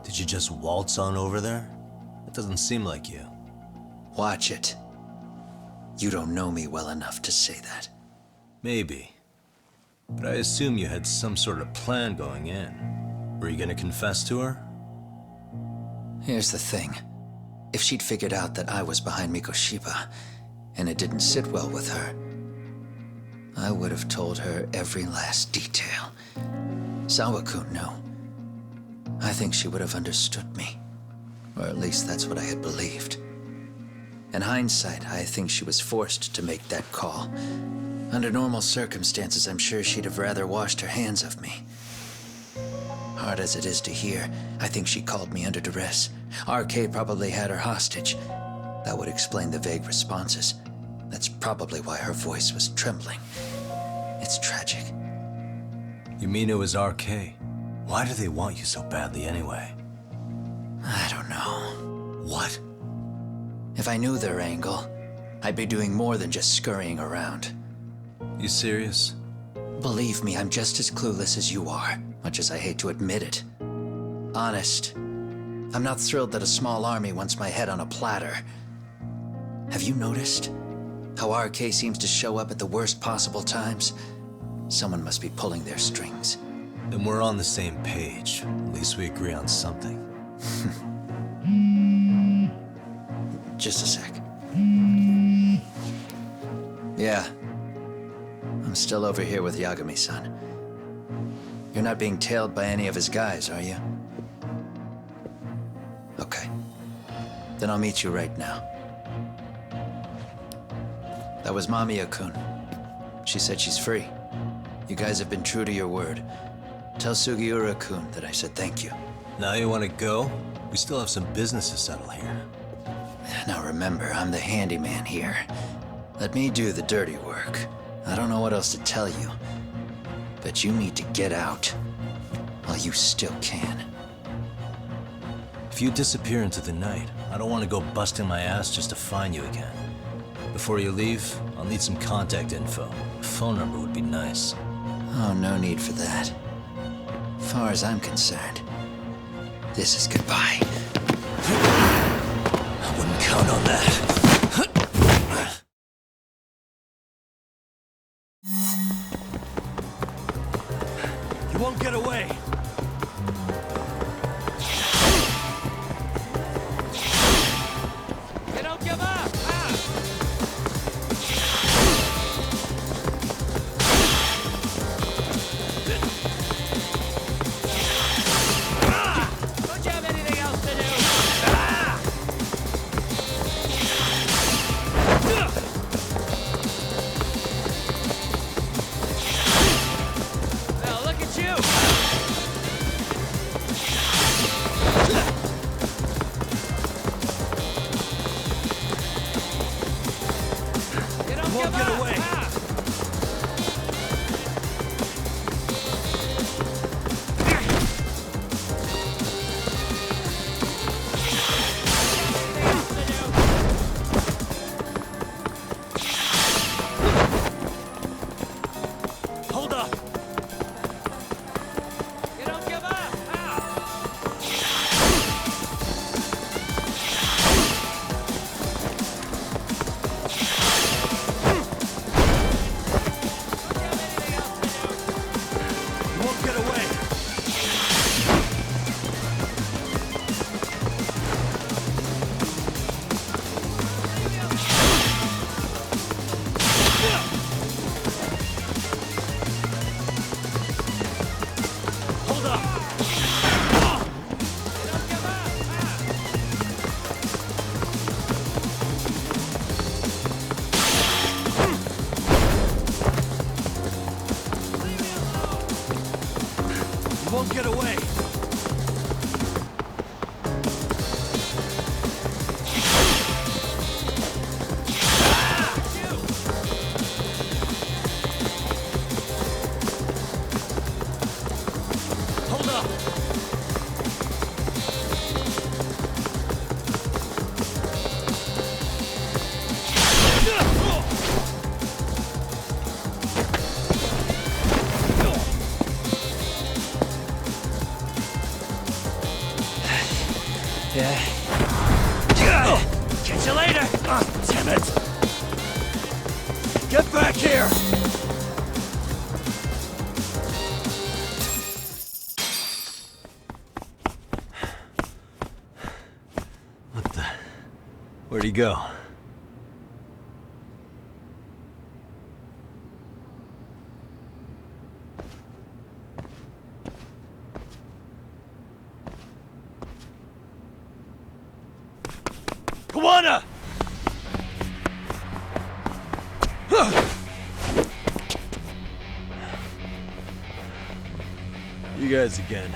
Did you just waltz on over there? That doesn't seem like you. Watch it. You don't know me well enough to say that. Maybe. But I assume you had some sort of plan going in. Were you gonna confess to her? Here's the thing. If she'd figured out that I was behind Mikoshiba, and it didn't sit well with her, I would have told her every last detail. Sawakun knew. I think she would have understood me. Or at least that's what I had believed. In hindsight, I think she was forced to make that call. Under normal circumstances, I'm sure she'd have rather washed her hands of me. Hard as it is to hear, I think she called me under duress. RK probably had her hostage. That would explain the vague responses. That's probably why her voice was trembling. It's tragic. You mean it was RK? Why do they want you so badly anyway? I don't know. What? If I knew their angle, I'd be doing more than just scurrying around. You serious? Believe me, I'm just as clueless as you are, much as I hate to admit it. Honest, I'm not thrilled that a small army wants my head on a platter. Have you noticed how RK seems to show up at the worst possible times? Someone must be pulling their strings. Then we're on the same page. At least we agree on something. Just a sec. Yeah. I'm still over here with Yagami-san. You're not being tailed by any of his guys, are you? Okay. Then I'll meet you right now. That was Mamiya-kun. She said she's free. You guys have been true to your word. Tell Sugiura-kun that I said thank you. Now you want to go? We still have some business to settle here. Now remember, I'm the handyman here. Let me do the dirty work. I don't know what else to tell you. But you need to get out while you still can. If you disappear into the night, I don't want to go busting my ass just to find you again. Before you leave, I'll need some contact info. A phone number would be nice. Oh, no need for that. As far as I'm concerned, this is goodbye. I wouldn't count on that. You won't get away. You don't give up, Don't you have anything else to do? Well, look at you! You don't Won't give get up, away. Hold up. You don't give up! Damn it! Get back here! What the? Where'd he go? Kawana! You guys again.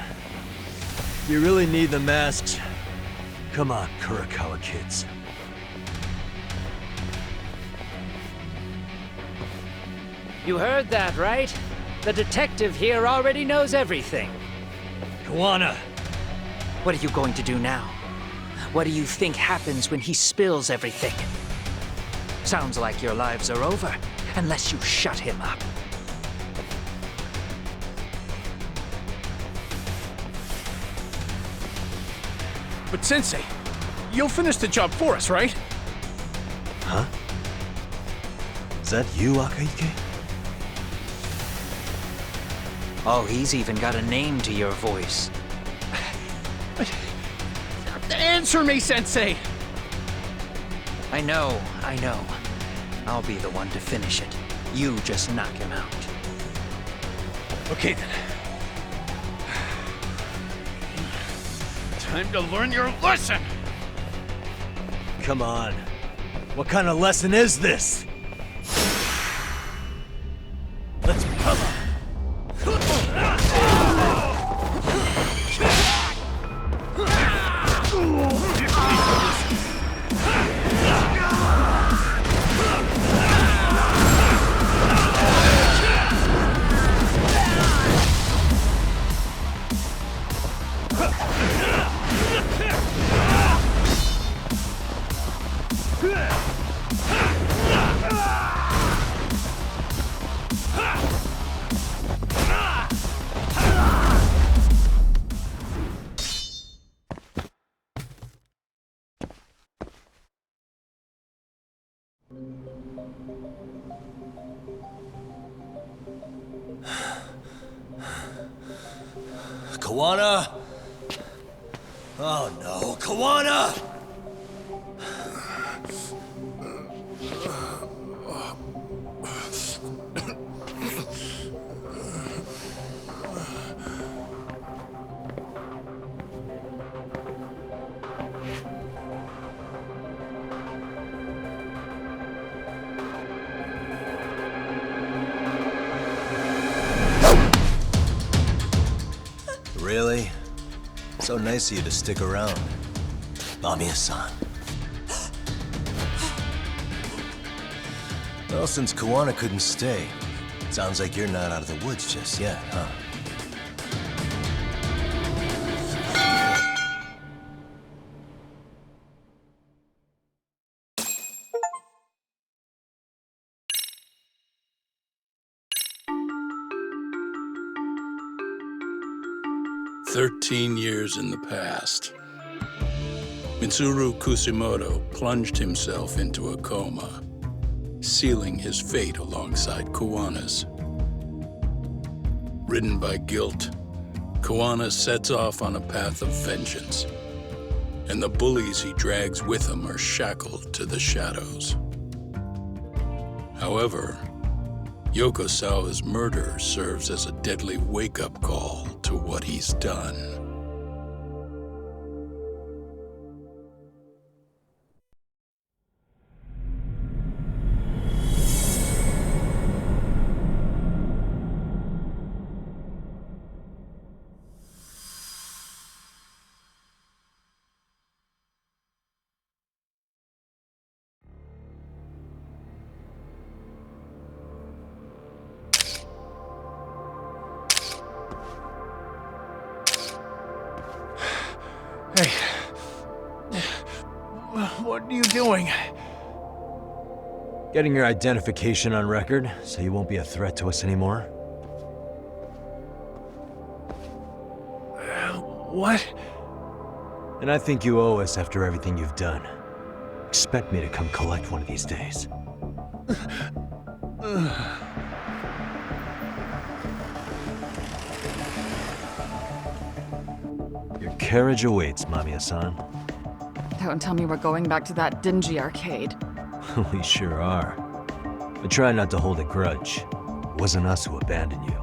You really need the masks? Come on, Kurakawa kids. You heard that, right? The detective here already knows everything. Kawana! What are you going to do now? What do you think happens when he spills everything? Sounds like your lives are over, unless you shut him up. But Sensei, you'll finish the job for us, right? Huh? Is that you, Akaike? Oh, he's even got a name to your voice. Answer me, Sensei! I know. I'll be the one to finish it. You just knock him out. Okay then. Time to learn your lesson! Come on. What kind of lesson is this? Let's come on. Kawana? Oh no, Kawana! Really? So nice of you to stick around. Bamiya-san. Well, since Kawana couldn't stay, sounds like you're not out of the woods just yet, huh? "13 years in the past. Mitsuru Kusimoto plunged himself into a coma, sealing his fate alongside Kawana's. Ridden by guilt, Kawana sets off on a path of vengeance, and the bullies he drags with him are shackled to the shadows. However, Yokosawa's murder serves as a deadly wake-up call to what he's done. Hey. What are you doing? Getting your identification on record, so you won't be a threat to us anymore? What? And I think you owe us after everything you've done. expect me to come collect one of these days? Your carriage awaits, Mamiya-san. Don't tell me we're going back to that dingy arcade. We sure are. But try not to hold a grudge. It wasn't us who abandoned you.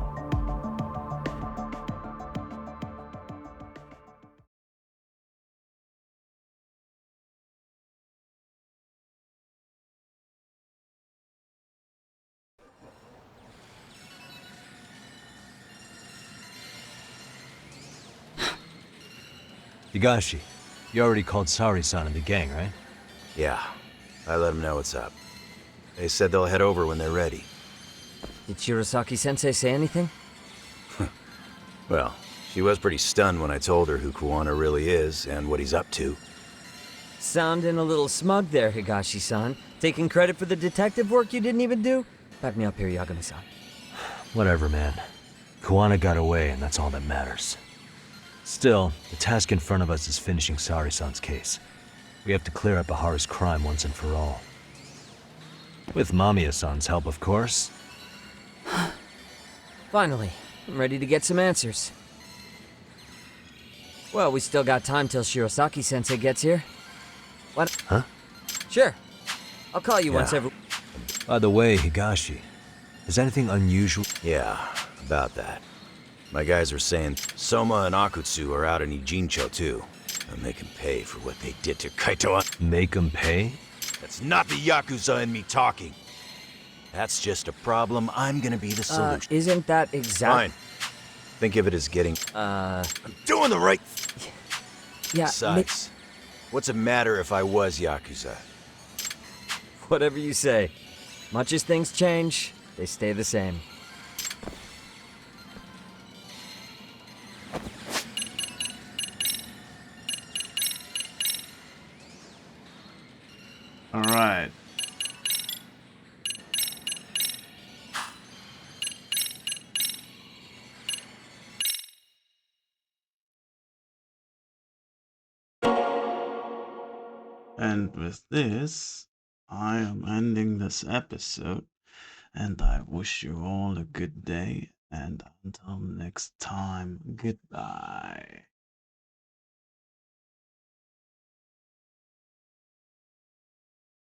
Higashi, you already called Sari-san and the gang, right? Yeah, I let them know what's up. They said they'll head over when they're ready. Did Shirosaki-sensei say anything? Well, she was pretty stunned when I told her who Kuwana really is and what he's up to. Sounding a little smug there, Higashi-san. Taking credit for the detective work you didn't even do? Back me up here, Yagami-san. Whatever, man. Kuwana got away, and that's all that matters. Still, the task in front of us is finishing Sari-san's case. We have to clear up Aharu's crime once and for all. With Mamiya-san's help, of course. Finally, I'm ready to get some answers. Well, we still got time till Shirosaki-sensei gets here. What? Huh? Sure. I'll call you once every... By the way, Higashi, is anything unusual? Yeah, about that. My guys are saying Soma and Akutsu are out in Ijincho too. And they can pay for what they did to Kaito. Make them pay? That's not the Yakuza in me talking. That's just a problem. I'm gonna be the solution. Isn't that exact... Fine. Think of it as getting... I'm doing the right... Yeah, Besides, what's it matter if I was Yakuza? Whatever you say. Much as things change, they stay the same. All right. And with this, I am ending this episode, and I wish you all a good day, and until next time, goodbye.